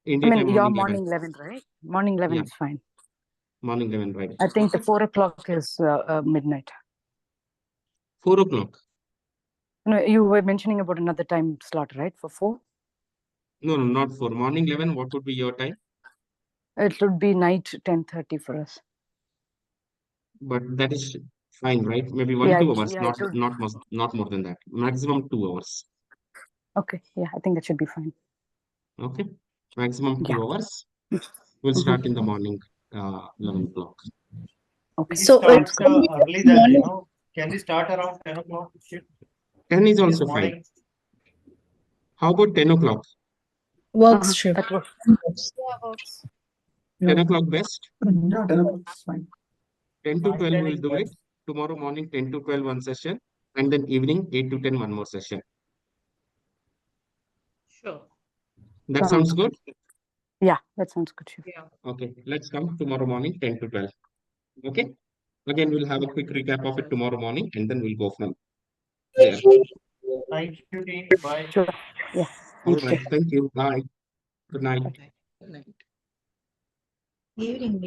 India
I
time
mean, your
morning 11.
morning 11, right? Morning 11
Yeah.
is fine.
Morning 11, right?
I think the 4 o'clock is midnight.
4 o'clock.
No, you were mentioning about another time slot, right? For 4?
No, not 4. Morning 11, what would be your time?
It would be night 10:30 for us.
But that is fine, right? Maybe 2 hours,
it would-
not more than that. Maximum 2 hours.
Okay. Yeah, I think that should be fine.
Okay. Maximum 2
Yeah.
hours. We'll start in the morning, 11 o'clock.
Okay.
We
So
start
it's going to be
early then,
morning.
can we start around 10 o'clock?
10 is
This
also fine.
morning.
How about 10 o'clock?
Works, Shiv.
That works.
10 o'clock best?
Yeah, 10 o'clock is fine.
10 to 12
10
we'll
is
do it.
best.
Tomorrow morning 10 to 12 one session. And then evening 8 to 10 one more session.
Sure.
That sounds good?
Yeah, that sounds good, Shiv.
Yeah.
Okay. Let's come tomorrow morning 10 to 12. Okay. Again, we'll have a quick recap of it tomorrow morning and then we'll go from there.
Thank you, team. Bye.
Sure. Yeah.
All
Thank you.
right. Thank you. Bye. Good night.
Good night. Evening,